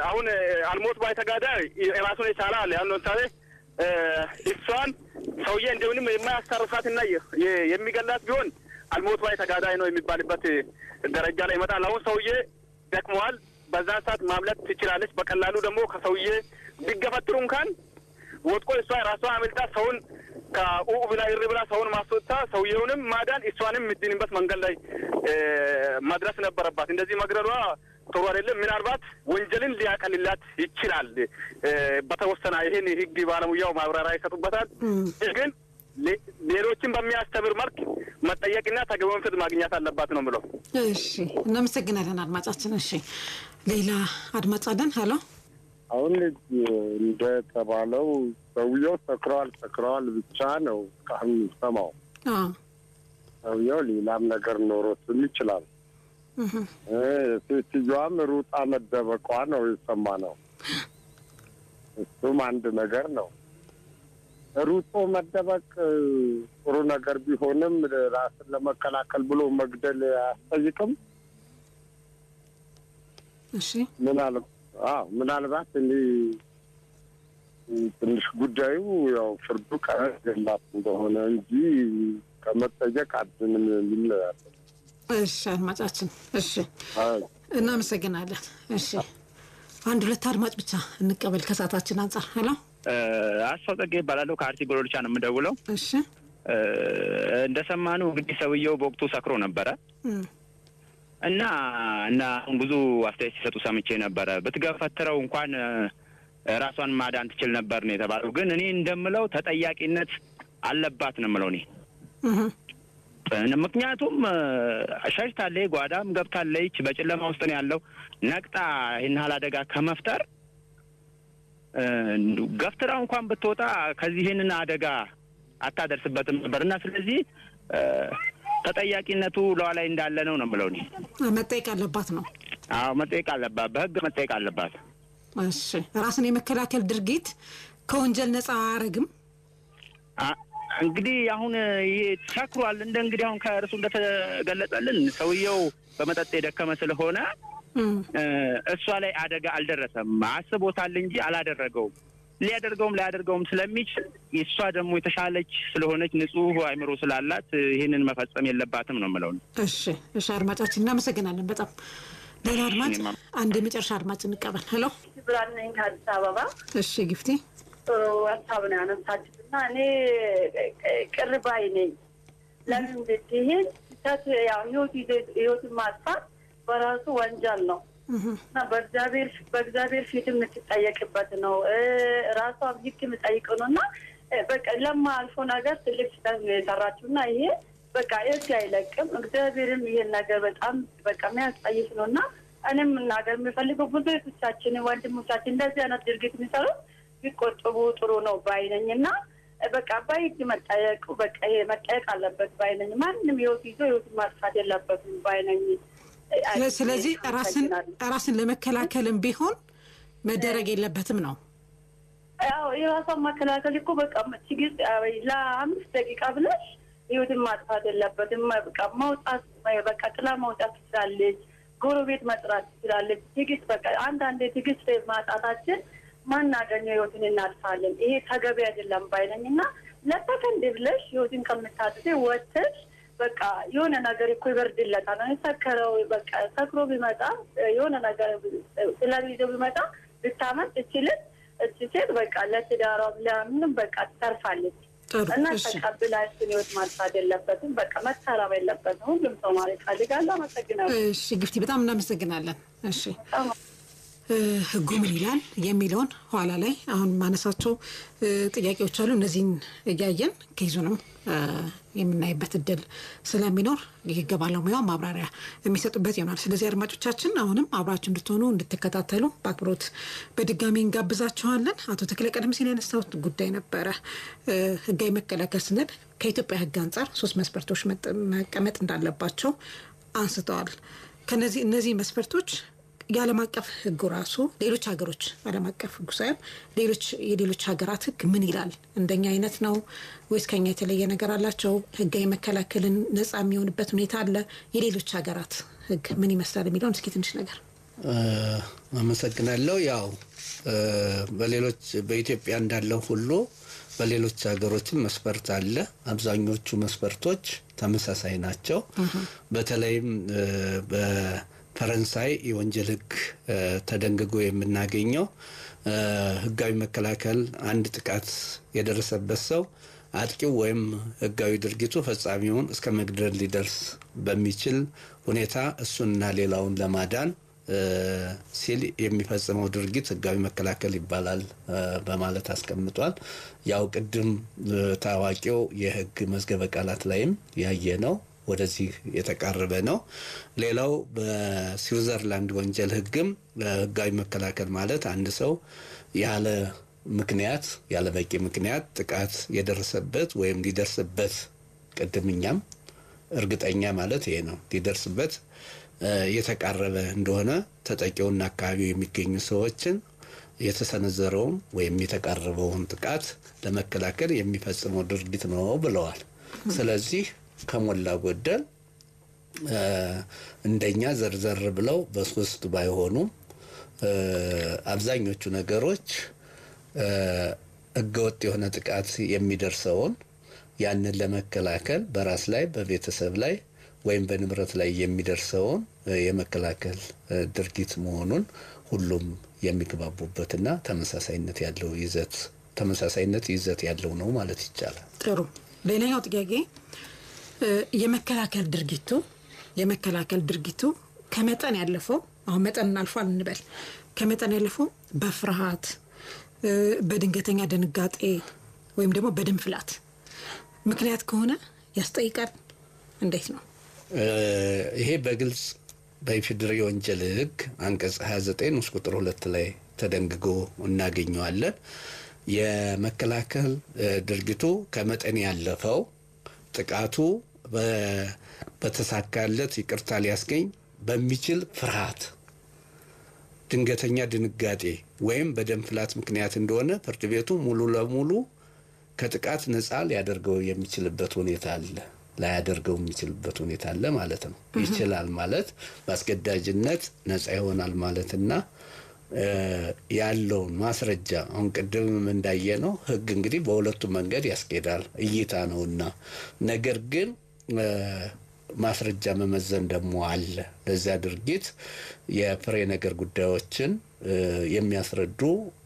አሁን አልሞት ባይ ተጋዳይ ራሱን የቻለ አለ። ያን ለምሳሌ እሷን ሰውዬ እንደውንም የማያስታርፋትና የሚገላት ቢሆን አልሞት ባይ ተጋዳይ ነው የሚባልበት ደረጃ ላይ ይመጣል። አሁን ሰውዬ ደክሟል። በዛ ሰዓት ማምለጥ ትችላለች። በቀላሉ ደግሞ ከሰውዬ ቢገፈትሩ እንኳን ወጥቆ እሷ ራሷን አመልጣ ሰውን ከኡኡ ብላ ይር ብላ ሰውን ማስወጣ ሰውዬውንም ማዳን እሷንም የምትድንበት መንገድ ላይ መድረስ ነበረባት። እንደዚህ መግደሏ ጥሩ አይደለም። ምናልባት ወንጀልን ሊያቀልላት ይችላል በተወሰነ ይሄን ህግ ባለሙያው ማብራሪያ ይሰጡበታል። ግን ሌሎችን በሚያስተምር መልክ መጠየቅና ተገቢውን ፍርድ ማግኘት አለባት ነው ብለው። እሺ እናመሰግናለን አድማጫችን። እሺ ሌላ አድማጭ አለን። ሄሎ አሁን እንደተባለው ሰውየው ሰክረዋል ብቻ ነው እስካሁን ሰማው። ሰውየው ሌላም ነገር ኖሮትም ይችላል። ሴትዮዋም ሩጣ መደበቋ ነው የሰማነው። እሱም አንድ ነገር ነው። ሩጦ መደበቅ ጥሩ ነገር ቢሆንም ራስን ለመከላከል ብሎ መግደል አያስጠይቅም። እሺ ምናልባት እኔ ትንሽ ጉዳዩ ያው ፍርዱ ቀረላት እንደሆነ እንጂ ከመጠየቅ አድንም የሚል ያለ። እሺ አድማጫችን፣ እሺ እናመሰግናለን። እሺ አንድ ሁለት አድማጭ ብቻ እንቀበል ከሰዓታችን አንጻር። ሄሎ አስፋው ይባላል ከአርሲ ጎሎልቻ ነው የምደውለው። እሺ እንደሰማነው እንግዲህ ሰውየው በወቅቱ ሰክሮ ነበረ እና ብዙ አስተያየት ሲሰጡ ሰምቼ ነበረ። ብትገፈትረው እንኳን ራሷን ማዳን ትችል ነበር ነው የተባለው። ግን እኔ እንደምለው ተጠያቂነት አለባት ነው የምለው እኔ። ምክንያቱም ሸሽታለች፣ ጓዳም ገብታለች፣ በጨለማ ውስጥ ነው ያለው። ነቅጣ ይህን ያህል አደጋ ከመፍጠር ገፍትራ እንኳን ብትወጣ ከዚህ ይህንን አደጋ አታደርስበትም ነበርና ስለዚህ ተጠያቂነቱ ለዋ ላይ እንዳለ ነው የምለው እኔ። መጠየቅ አለባት ነው። አዎ መጠየቅ አለባት፣ በህግ መጠየቅ አለባት። እሺ ራስን የመከላከል ድርጊት ከወንጀል ነፃ አያረግም? እንግዲህ አሁን ይሄ ተሰክሯል እንግዲህ አሁን ከእርሱ እንደተገለጸልን ሰውየው በመጠጥ የደከመ ስለሆነ እሷ ላይ አደጋ አልደረሰም። አስቦታል እንጂ አላደረገውም። ሊያደርገውም ስለሚችል እሷ ደግሞ የተሻለች ስለሆነች ንጹህ አይምሮ ስላላት ይህንን መፈጸም የለባትም ነው የምለው። እሺ አድማጫችን እናመሰግናለን በጣም። ሌላ አድማጭ አንድ የመጨረሻ አድማጭ እንቀበል። ሄሎ ብርሃን ነኝ ከአዲስ አበባ። እሺ ጊፍቲ ጥሩ ሀሳብ ነው ያነሳችሁትና እኔ ቅር ባይ ነኝ። ለምን ብትሄድ ያው ህይወትን ማጥፋት በራሱ ወንጀል ነው እና በእግዚአብሔር ፊት የምትጠየቅበት ነው። ራሷም ህግ የምጠይቀው ነው እና በቃ ለማያልፎ ነገር ትልቅ ስህተት ነው የሰራችው እና ይሄ በቃ ህግ አይለቅም። እግዚአብሔርም ይሄን ነገር በጣም በቃ የሚያስጠይፍ ነው እና እኔም መናገር የምፈልገው ብዙ እህቶቻችን ወንድሞቻችን እንደዚህ አይነት ድርጊት የሚሰሩ ቢቆጥቡ ጥሩ ነው ባይነኝ እና በቃ በህግ መጠየቅ በቃ ይሄ መጠየቅ አለበት ባይነኝ። ማንም ህይወት ይዞ ህይወት ማጥፋት የለበትም ባይነኝ። ስለዚህ ራስን ለመከላከልም ቢሆን መደረግ የለበትም ነው። ያው የራስን መከላከል እኮ በቃ ትግስት ለ5 ደቂቃ ብለሽ ህይወትን ማጥፋት የለበትም። በቃ መውጣት በቃ ጥላ መውጣት ትችላለች፣ ጎረቤት መጥራት ትችላለች። ትግስት በቃ አንዳንዴ ትግስት ማጣታችን ማናገኘው ህይወትን እናጥፋለን። ይሄ ተገቢ አይደለም ባይነኝና ለሰከንድ ብለሽ ህይወትን ከምታጥፊ ወጥተሽ በቃ የሆነ ነገር እኮ ይበርድለታል። ሰከረው በቃ ሰክሮ ቢመጣ የሆነ ነገር ስለዚህ ቢመጣ ብታመጥ እችልን እችል በቃ ለትዳሯ ለምንም በቃ ትተርፋለች እና ተቀብላችን ህይወት ማጥፋት የለበትም። በቃ መተራብ የለበትም። ሁሉም ሰው ማለት ፈልጋለሁ። አመሰግናለሁ። እሺ ግፍቲ በጣም እናመሰግናለን። እሺ ህጉ ምን ይላል የሚለውን ኋላ ላይ አሁን ማነሳቸው ጥያቄዎች አሉ። እነዚህን እያየን ከይዙንም የምናይበት እድል ስለሚኖር የህግ ባለሙያው ማብራሪያ የሚሰጡበት ይሆናል። ስለዚህ አድማጮቻችን አሁንም አብራችሁ እንድትሆኑ እንድትከታተሉ በአክብሮት በድጋሚ እንጋብዛችኋለን። አቶ ተክለ ቀደም ሲል ያነሳሁት ጉዳይ ነበረ። ህጋዊ መከላከል ስንል ከኢትዮጵያ ህግ አንጻር 3 መስፈርቶች መቀመጥ እንዳለባቸው አንስተዋል። እነዚህ መስፈርቶች የዓለም አቀፍ ህጉ ራሱ ሌሎች ሀገሮች ዓለም አቀፍ ህጉ ሳይሆን የሌሎች ሀገራት ህግ ምን ይላል? እንደኛ አይነት ነው ወይስ ከኛ የተለየ ነገር አላቸው? ህጋዊ መከላከልን ነፃ የሚሆንበት ሁኔታ አለ? የሌሎች ሀገራት ህግ ምን ይመስላል የሚለውን እስኪ ትንሽ ነገር። አመሰግናለሁ። ያው በሌሎች በኢትዮጵያ እንዳለው ሁሉ በሌሎች ሀገሮችም መስፈርት አለ። አብዛኞቹ መስፈርቶች ተመሳሳይ ናቸው። በተለይም ፈረንሳይ የወንጀል ህግ ተደንግጎ የምናገኘው ህጋዊ መከላከል አንድ ጥቃት የደረሰበት ሰው አጥቂው ወይም ህጋዊ ድርጊቱ ፈጻሚውን እስከ መግደል ሊደርስ በሚችል ሁኔታ እሱንና ሌላውን ለማዳን ሲል የሚፈጽመው ድርጊት ህጋዊ መከላከል ይባላል በማለት አስቀምጧል። ያው ቅድም ታዋቂው የህግ መዝገበ ቃላት ላይም ያየ ነው ወደዚህ የተቃረበ ነው። ሌላው በስዊዘርላንድ ወንጀል ህግም ህጋዊ መከላከል ማለት አንድ ሰው ያለ በቂ ምክንያት ጥቃት የደረሰበት ወይም ሊደርስበት ቅድምኛም እርግጠኛ ማለት ይሄ ነው ሊደርስበት የተቃረበ እንደሆነ ተጠቂውና አካባቢው የሚገኙ ሰዎችን የተሰነዘረውን ወይም የተቃረበውን ጥቃት ለመከላከል የሚፈጽመው ድርጊት ነው ብለዋል። ስለዚህ ከሞላ ጎደል እንደኛ ዘርዘር ብለው በሶስት ባይሆኑም አብዛኞቹ ነገሮች ህገወጥ የሆነ ጥቃት የሚደርሰውን ያንን ለመከላከል በራስ ላይ በቤተሰብ ላይ ወይም በንብረት ላይ የሚደርሰውን የመከላከል ድርጊት መሆኑን ሁሉም የሚግባቡበትና ተመሳሳይነት ይዘት ያለው ነው ማለት ይቻላል። ጥሩ። ሌላኛው ጥያቄ የመከላከል ድርጊቱ ከመጠን ያለፈው አሁን መጠን አልፏል እንበል ከመጠን ያለፈው በፍርሃት በድንገተኛ ድንጋጤ ወይም ደግሞ በደም ፍላት ምክንያት ከሆነ ያስጠይቃል እንዴት ነው? ይሄ በግልጽ በኢፌዴሪ ወንጀል ሕግ አንቀጽ 29 ንዑስ ቁጥር 2 ላይ ተደንግጎ እናገኘዋለን። የመከላከል ድርጊቱ ከመጠን ያለፈው ጥቃቱ በተሳካለት ይቅርታ ሊያስገኝ በሚችል ፍርሃት፣ ድንገተኛ ድንጋጤ ወይም በደም ፍላት ምክንያት እንደሆነ ፍርድ ቤቱ ሙሉ ለሙሉ ከጥቃት ነፃ ሊያደርገው የሚችልበት ሁኔታ አለ፣ ላያደርገው የሚችልበት ሁኔታ አለ ማለት ነው። ይችላል ማለት በአስገዳጅነት ነፃ ይሆናል ማለትና ያለውን ማስረጃ አሁን ቅድም እንዳየነው ሕግ እንግዲህ በሁለቱም መንገድ ያስኬዳል፣ እይታ ነውና፣ ነገር ግን ማስረጃ መመዘን ደግሞ አለ። ለዚያ ድርጊት የፍሬ ነገር ጉዳዮችን የሚያስረዱ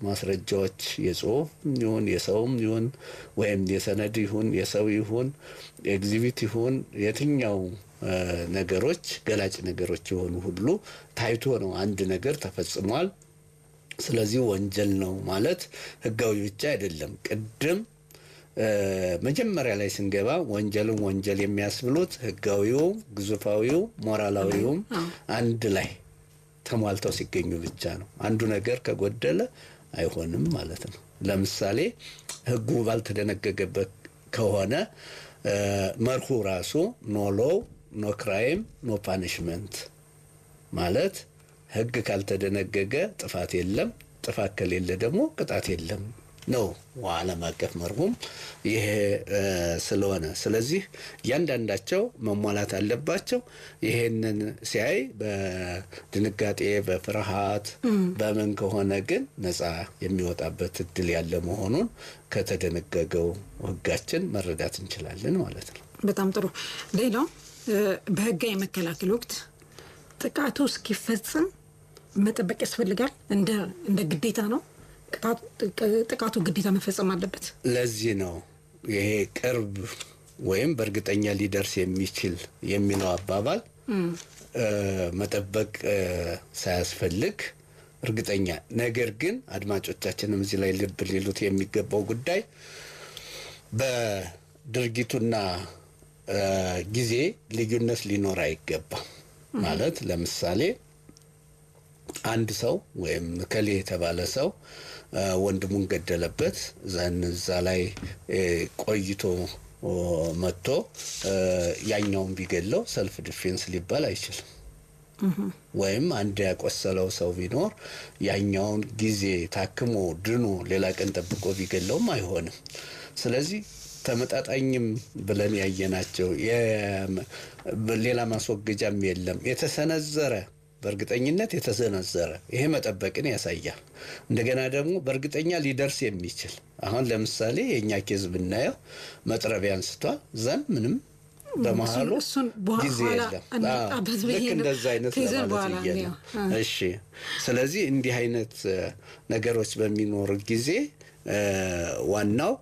ማስረጃዎች የጽሁፍ ይሁን የሰውም ይሁን ወይም የሰነድ ይሁን የሰው ይሁን ኤግዚቢት ይሁን የትኛው ነገሮች ገላጭ ነገሮች የሆኑ ሁሉ ታይቶ ነው አንድ ነገር ተፈጽሟል፣ ስለዚህ ወንጀል ነው ማለት ህጋዊ ብቻ አይደለም። ቅድም መጀመሪያ ላይ ስንገባ ወንጀልን ወንጀል የሚያስብሉት ህጋዊው፣ ግዙፋዊው፣ ሞራላዊው አንድ ላይ ተሟልተው ሲገኙ ብቻ ነው። አንዱ ነገር ከጎደለ አይሆንም ማለት ነው። ለምሳሌ ህጉ ባልተደነገገበት ከሆነ መርሁ ራሱ ኖ ሎው ኖ ክራይም ኖ ፓኒሽመንት ማለት ህግ ካልተደነገገ ጥፋት የለም፣ ጥፋት ከሌለ ደግሞ ቅጣት የለም ነው ዓለም አቀፍ መርሁም ይሄ ስለሆነ፣ ስለዚህ እያንዳንዳቸው መሟላት አለባቸው። ይሄንን ሲያይ በድንጋጤ በፍርሃት በምን ከሆነ ግን ነፃ የሚወጣበት እድል ያለ መሆኑን ከተደነገገው ህጋችን መረዳት እንችላለን ማለት ነው። በጣም ጥሩ። ሌላው በህጋዊ መከላከል ወቅት ጥቃቱ እስኪፈጽም መጠበቅ ያስፈልጋል። እንደ ግዴታ ነው። ጥቃቱ ግዴታ መፈጸም አለበት። ለዚህ ነው ይሄ ቅርብ ወይም በእርግጠኛ ሊደርስ የሚችል የሚለው አባባል መጠበቅ ሳያስፈልግ እርግጠኛ። ነገር ግን አድማጮቻችንም እዚህ ላይ ልብ ሊሉት የሚገባው ጉዳይ በድርጊቱና ጊዜ ልዩነት ሊኖር አይገባም። ማለት ለምሳሌ አንድ ሰው ወይም ከሌ የተባለ ሰው ወንድሙን ገደለበት፣ እዛ ላይ ቆይቶ መጥቶ ያኛውን ቢገለው ሰልፍ ዲፌንስ ሊባል አይችልም። ወይም አንድ ያቆሰለው ሰው ቢኖር ያኛውን ጊዜ ታክሞ ድኖ ሌላ ቀን ጠብቆ ቢገለውም አይሆንም። ስለዚህ ተመጣጣኝም ብለን ያየናቸው ሌላ ማስወገጃም የለም። የተሰነዘረ በእርግጠኝነት የተሰነዘረ ይሄ መጠበቅን ያሳያል። እንደገና ደግሞ በእርግጠኛ ሊደርስ የሚችል አሁን ለምሳሌ የኛ ኬዝ ብናየው መጥረቢያ አንስቷል፣ ዘን ምንም በመሃሉ ጊዜ የለም። ልክ እንደዛ አይነት ለማለት ይያለ። እሺ፣ ስለዚህ እንዲህ አይነት ነገሮች በሚኖር ጊዜ ዋናው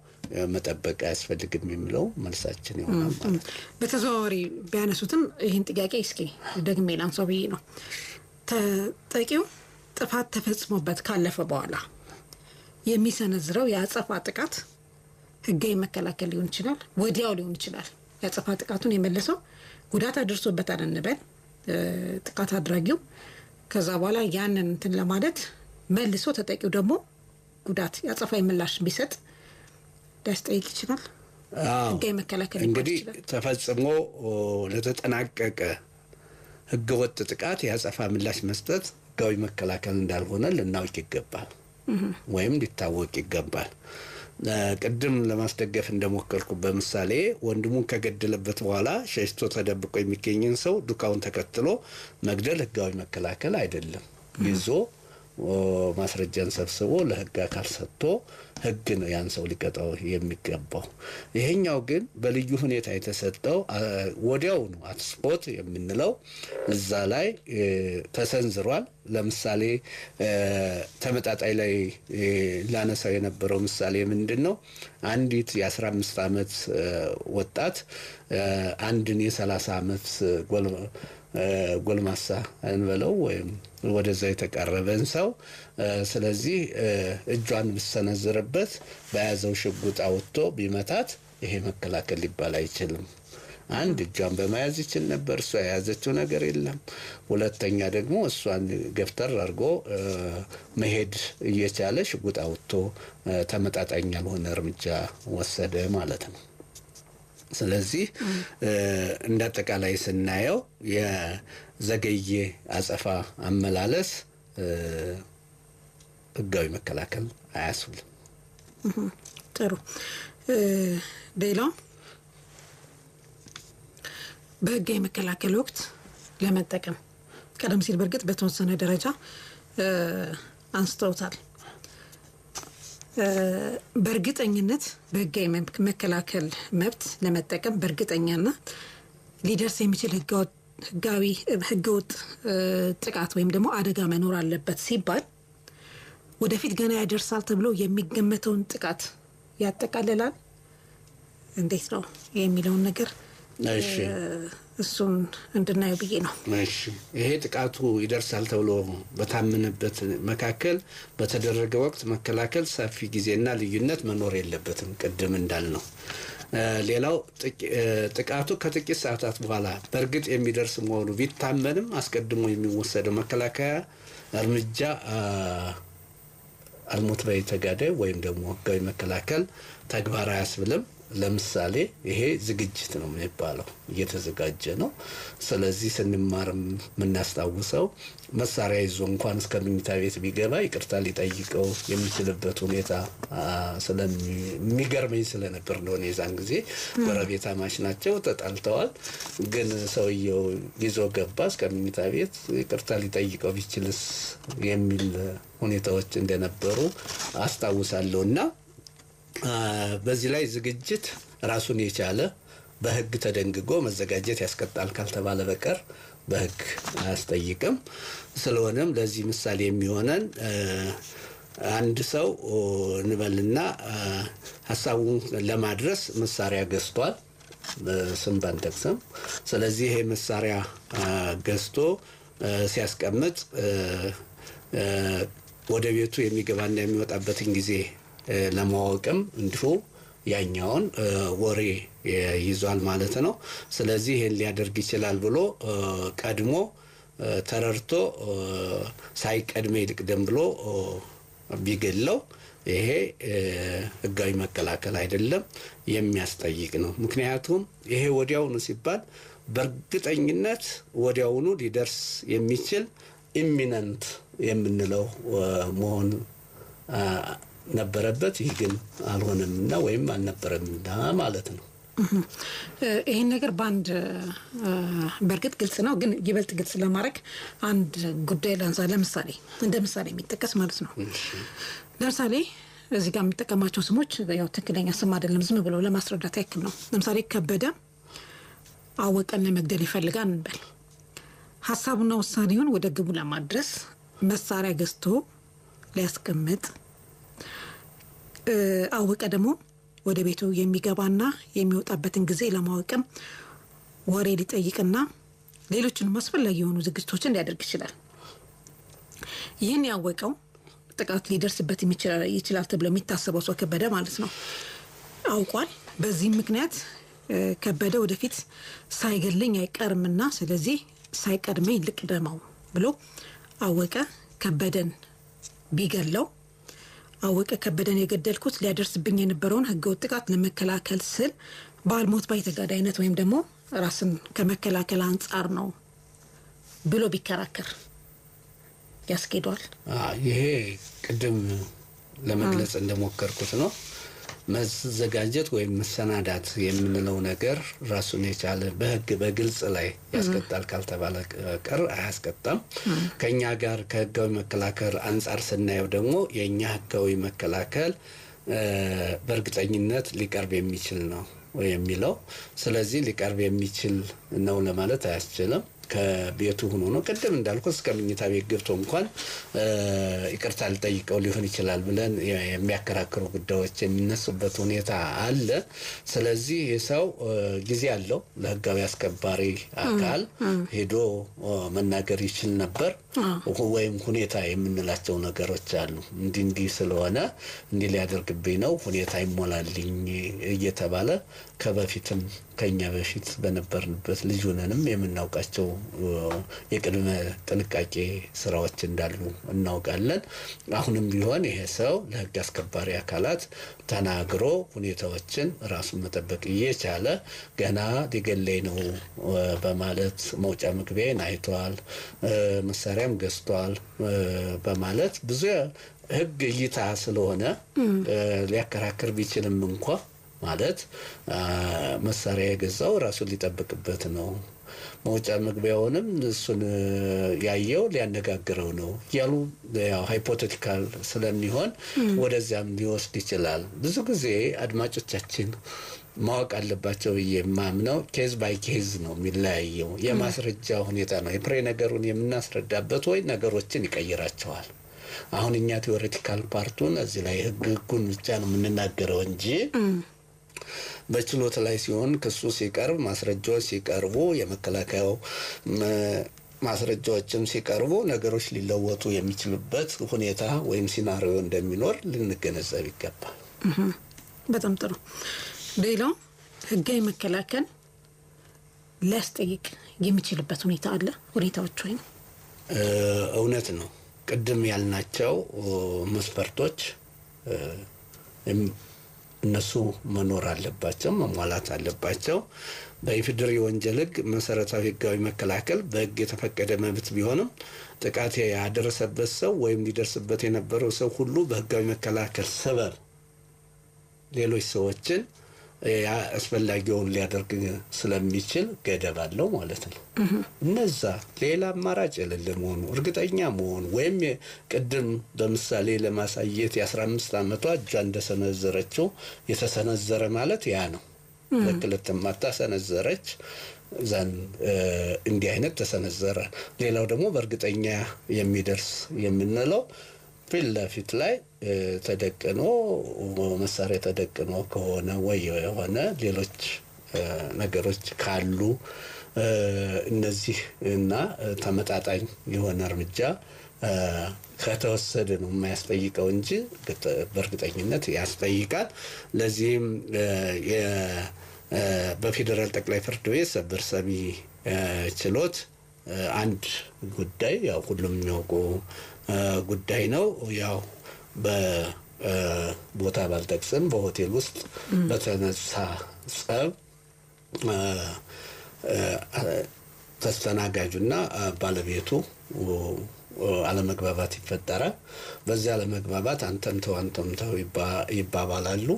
መጠበቅ ያስፈልግም የሚለው መልሳችን ይሆናል ማለት። በተዘዋዋሪ ቢያነሱትም ይህን ጥያቄ እስኪ ደግሜ ላንሳው ብዬ ነው። ተጠቂው ጥፋት ተፈጽሞበት ካለፈ በኋላ የሚሰነዝረው የአጸፋ ጥቃት ህጋዊ መከላከል ሊሆን ይችላል፣ ወዲያው ሊሆን ይችላል። የአጸፋ ጥቃቱን የመለሰው ጉዳት አድርሶበታል እንበል ጥቃት አድራጊው። ከዛ በኋላ ያንን እንትን ለማለት መልሶ ተጠቂው ደግሞ ጉዳት የአጸፋ ምላሽ ቢሰጥ ሊያስጠይቅ ይችላል። ህጋዊ መከላከል እንግዲህ ተፈጽሞ ለተጠናቀቀ ህገወጥ ጥቃት የአጸፋ ምላሽ መስጠት ህጋዊ መከላከል እንዳልሆነ ልናውቅ ይገባል፣ ወይም ሊታወቅ ይገባል። ቅድም ለማስደገፍ እንደሞከርኩ በምሳሌ ወንድሙን ከገደለበት በኋላ ሸሽቶ ተደብቆ የሚገኝን ሰው ዱካውን ተከትሎ መግደል ህጋዊ መከላከል አይደለም። ይዞ ማስረጃን ሰብስቦ ለህግ አካል ሰጥቶ ህግ ነው ያን ሰው ሊቀጣው የሚገባው። ይሄኛው ግን በልዩ ሁኔታ የተሰጠው ወዲያው ነው። አትስፖት የምንለው እዛ ላይ ተሰንዝሯል። ለምሳሌ ተመጣጣኝ ላይ ላነሳው የነበረው ምሳሌ ምንድነው? አንዲት የ15 ዓመት ወጣት አንድን የ30 ዓመት ጎልማሳ እንበለው ወይም ወደዛ የተቃረበን ሰው ስለዚህ እጇን ብሰነዝርበት በያዘው ሽጉጥ አውጥቶ ቢመታት ይሄ መከላከል ሊባል አይችልም። አንድ እጇን በመያዝ ይችል ነበር። እሷ የያዘችው ነገር የለም። ሁለተኛ ደግሞ እሷን ገፍተር አድርጎ መሄድ እየቻለ ሽጉጥ አውጥቶ ተመጣጣኝ ያልሆነ እርምጃ ወሰደ ማለት ነው። ስለዚህ እንደ አጠቃላይ ስናየው የዘገየ አጸፋ አመላለስ ህጋዊ መከላከል አያስብልም። ጥሩ። ሌላው በህጋዊ መከላከል ወቅት ለመጠቀም ቀደም ሲል በርግጥ በተወሰነ ደረጃ አንስተውታል። በእርግጠኝነት በህጋዊ መከላከል መብት ለመጠቀም በእርግጠኛነት ሊደርስ የሚችል ህገወጥ ጥቃት ወይም ደግሞ አደጋ መኖር አለበት ሲባል ወደፊት ገና ያደርሳል ተብሎ የሚገመተውን ጥቃት ያጠቃልላል። እንዴት ነው የሚለውን ነገር እሱን እንድናየው ብዬ ነው። እሺ፣ ይሄ ጥቃቱ ይደርሳል ተብሎ በታመነበት መካከል በተደረገ ወቅት መከላከል ሰፊ ጊዜና ልዩነት መኖር የለበትም ቅድም እንዳልነው። ሌላው ጥቃቱ ከጥቂት ሰዓታት በኋላ በእርግጥ የሚደርስ መሆኑ ቢታመንም አስቀድሞ የሚወሰደው መከላከያ እርምጃ አልሞት ባይ ተጋዳይ ወይም ደግሞ ህጋዊ መከላከል ተግባር አያስብልም። ለምሳሌ ይሄ ዝግጅት ነው የሚባለው፣ እየተዘጋጀ ነው። ስለዚህ ስንማር የምናስታውሰው መሳሪያ ይዞ እንኳን እስከ መኝታ ቤት ቢገባ ይቅርታ ሊጠይቀው የሚችልበት ሁኔታ ስለሚገርመኝ ስለነበር ነው። የዛን ጊዜ ጎረቤታማች ናቸው፣ ተጣልተዋል። ግን ሰውየው ይዞ ገባ እስከ መኝታ ቤት፣ ይቅርታ ሊጠይቀው ቢችልስ የሚል ሁኔታዎች እንደነበሩ አስታውሳለሁና በዚህ ላይ ዝግጅት ራሱን የቻለ በህግ ተደንግጎ መዘጋጀት ያስቀጣል ካልተባለ በቀር በህግ አያስጠይቅም። ስለሆነም ለዚህ ምሳሌ የሚሆነን አንድ ሰው እንበልና ሐሳቡን ለማድረስ መሳሪያ ገዝቷል፣ ስም ባንጠቅስም። ስለዚህ ይሄ መሳሪያ ገዝቶ ሲያስቀምጥ ወደ ቤቱ የሚገባና የሚወጣበትን ጊዜ ለማወቅም እንዲሁ ያኛውን ወሬ ይዟል ማለት ነው። ስለዚህ ይሄን ሊያደርግ ይችላል ብሎ ቀድሞ ተረርቶ ሳይቀድመ ይልቅደም ብሎ ቢገለው ይሄ ህጋዊ መከላከል አይደለም፣ የሚያስጠይቅ ነው። ምክንያቱም ይሄ ወዲያውኑ ሲባል በእርግጠኝነት ወዲያውኑ ሊደርስ የሚችል ኢሚነንት የምንለው መሆን ነበረበት። ይህ ግን አልሆነምና ወይም አልነበረምና ማለት ነው። ይሄን ነገር ባንድ በርግጥ ግልጽ ነው፣ ግን ይበልጥ ግልጽ ለማድረግ አንድ ጉዳይ ላንሳ። ለምሳሌ እንደ ምሳሌ የሚጠቀስ ማለት ነው። ለምሳሌ እዚህ ጋር የሚጠቀማቸው ስሞች ያው ትክክለኛ ስም አይደለም፣ ዝም ብለው ለማስረዳት ያክል ነው። ለምሳሌ ከበደ አወቀን ለመግደል ይፈልጋል እንበል። ሐሳቡና ውሳኔውን ወደ ግቡ ለማድረስ መሳሪያ ገዝቶ ሊያስቀምጥ፣ አወቀ ደግሞ ወደ ቤቱ የሚገባና የሚወጣበትን ጊዜ ለማወቅም ወሬ ሊጠይቅና ሌሎችንም አስፈላጊ የሆኑ ዝግጅቶችን ሊያደርግ ይችላል። ይህን ያወቀው ጥቃት ሊደርስበት ይችላል ተብሎ የሚታሰበው ሰው ከበደ ማለት ነው አውቋል። በዚህ ምክንያት ከበደ ወደፊት ሳይገለኝ አይቀርምና ስለዚህ ሳይቀድመኝ ልቅደመው ብሎ አወቀ ከበደን ቢገለው፣ አወቀ ከበደን የገደልኩት ሊያደርስብኝ የነበረውን ህገወጥ ጥቃት ለመከላከል ስል ባልሞት ባይ ተጋዳይነት ወይም ደግሞ ራስን ከመከላከል አንጻር ነው ብሎ ቢከራከር ያስኬዷል። ይሄ ቅድም ለመግለጽ እንደሞከርኩት ነው። መዘጋጀት ወይም መሰናዳት የምንለው ነገር ራሱን የቻለ በህግ በግልጽ ላይ ያስቀጣል ካልተባለ ቀር አያስቀጣም። ከኛ ጋር ከህጋዊ መከላከል አንጻር ስናየው ደግሞ የኛ ህጋዊ መከላከል በእርግጠኝነት ሊቀርብ የሚችል ነው የሚለው። ስለዚህ ሊቀርብ የሚችል ነው ለማለት አያስችልም። ከቤቱ ሆኖ ነው ቅድም እንዳልኩት እስከ መኝታ ቤት ገብቶ እንኳን ይቅርታ ሊጠይቀው ሊሆን ይችላል ብለን የሚያከራክሩ ጉዳዮች የሚነሱበት ሁኔታ አለ። ስለዚህ ሰው ጊዜ አለው ለህጋዊ አስከባሪ አካል ሄዶ መናገር ይችል ነበር። ወይም ሁኔታ የምንላቸው ነገሮች አሉ። እንዲህ ስለሆነ እንዲህ ሊያደርግብኝ ነው ሁኔታ ይሞላልኝ እየተባለ ከበፊትም ከኛ በፊት በነበርንበት ልጅነንም የምናውቃቸው የቅድመ ጥንቃቄ ስራዎች እንዳሉ እናውቃለን። አሁንም ቢሆን ይሄ ሰው ለህግ አስከባሪ አካላት ተናግሮ ሁኔታዎችን ራሱን መጠበቅ እየቻለ ገና ሊገለኝ ነው በማለት መውጫ መግቢያን አይቷል፣ መሳሪያም ገዝቷል በማለት ብዙ ህግ እይታ ስለሆነ ሊያከራክር ቢችልም እንኳን ማለት መሳሪያ የገዛው ራሱን ሊጠብቅበት ነው፣ መውጫ መግቢያውንም እሱን ያየው ሊያነጋግረው ነው ያሉ ያው ሃይፖቴቲካል ስለሚሆን ወደዚያም ሊወስድ ይችላል። ብዙ ጊዜ አድማጮቻችን ማወቅ አለባቸው የማምነው ኬዝ ባይ ኬዝ ነው የሚለያየው። የማስረጃ ሁኔታ ነው የፕሬ ነገሩን የምናስረዳበት ወይ ነገሮችን ይቀይራቸዋል። አሁን እኛ ቴዎሬቲካል ፓርቱን እዚህ ላይ ህጉን ብቻ ነው የምንናገረው እንጂ በችሎት ላይ ሲሆን ክሱ ሲቀርብ ማስረጃዎች ሲቀርቡ የመከላከያው ማስረጃዎችም ሲቀርቡ ነገሮች ሊለወጡ የሚችሉበት ሁኔታ ወይም ሲናሪዮ እንደሚኖር ልንገነዘብ ይገባል። በጣም ጥሩ። ሌላው ህጋዊ መከላከል ሊያስጠይቅ የሚችልበት ሁኔታ አለ ሁኔታዎች ወይም እውነት ነው ቅድም ያልናቸው መስፈርቶች እነሱ መኖር አለባቸው መሟላት አለባቸው። በኢፌዴሪ ወንጀል ህግ መሰረታዊ ህጋዊ መከላከል በህግ የተፈቀደ መብት ቢሆንም ጥቃት ያደረሰበት ሰው ወይም ሊደርስበት የነበረው ሰው ሁሉ በህጋዊ መከላከል ሰበብ ሌሎች ሰዎችን አስፈላጊውን ሊያደርግ ስለሚችል ገደብ አለው ማለት ነው። እነዛ ሌላ አማራጭ የሌለ መሆኑ እርግጠኛ መሆኑ ወይም ቅድም በምሳሌ ለማሳየት የ15 ዓመቷ እጇ እንደሰነዘረችው የተሰነዘረ ማለት ያ ነው። ለክለት ማታሰነዘረች ዘን እንዲህ አይነት ተሰነዘረ። ሌላው ደግሞ በእርግጠኛ የሚደርስ የምንለው ፊት ለፊት ላይ ተደቅኖ መሳሪያ ተደቅኖ ከሆነ ወይ የሆነ ሌሎች ነገሮች ካሉ እነዚህ እና ተመጣጣኝ የሆነ እርምጃ ከተወሰደ ነው የማያስጠይቀው እንጂ በእርግጠኝነት ያስጠይቃል። ለዚህም በፌደራል ጠቅላይ ፍርድ ቤት ሰበር ሰሚ ችሎት አንድ ጉዳይ ያው ሁሉም የሚያውቀው ጉዳይ ነው። ያው በቦታ ባልጠቅስም በሆቴል ውስጥ በተነሳ ጸብ ተስተናጋጁና ባለቤቱ አለመግባባት ይፈጠራል። በዚያ አለመግባባት አንተም ተው ይባባላሉ።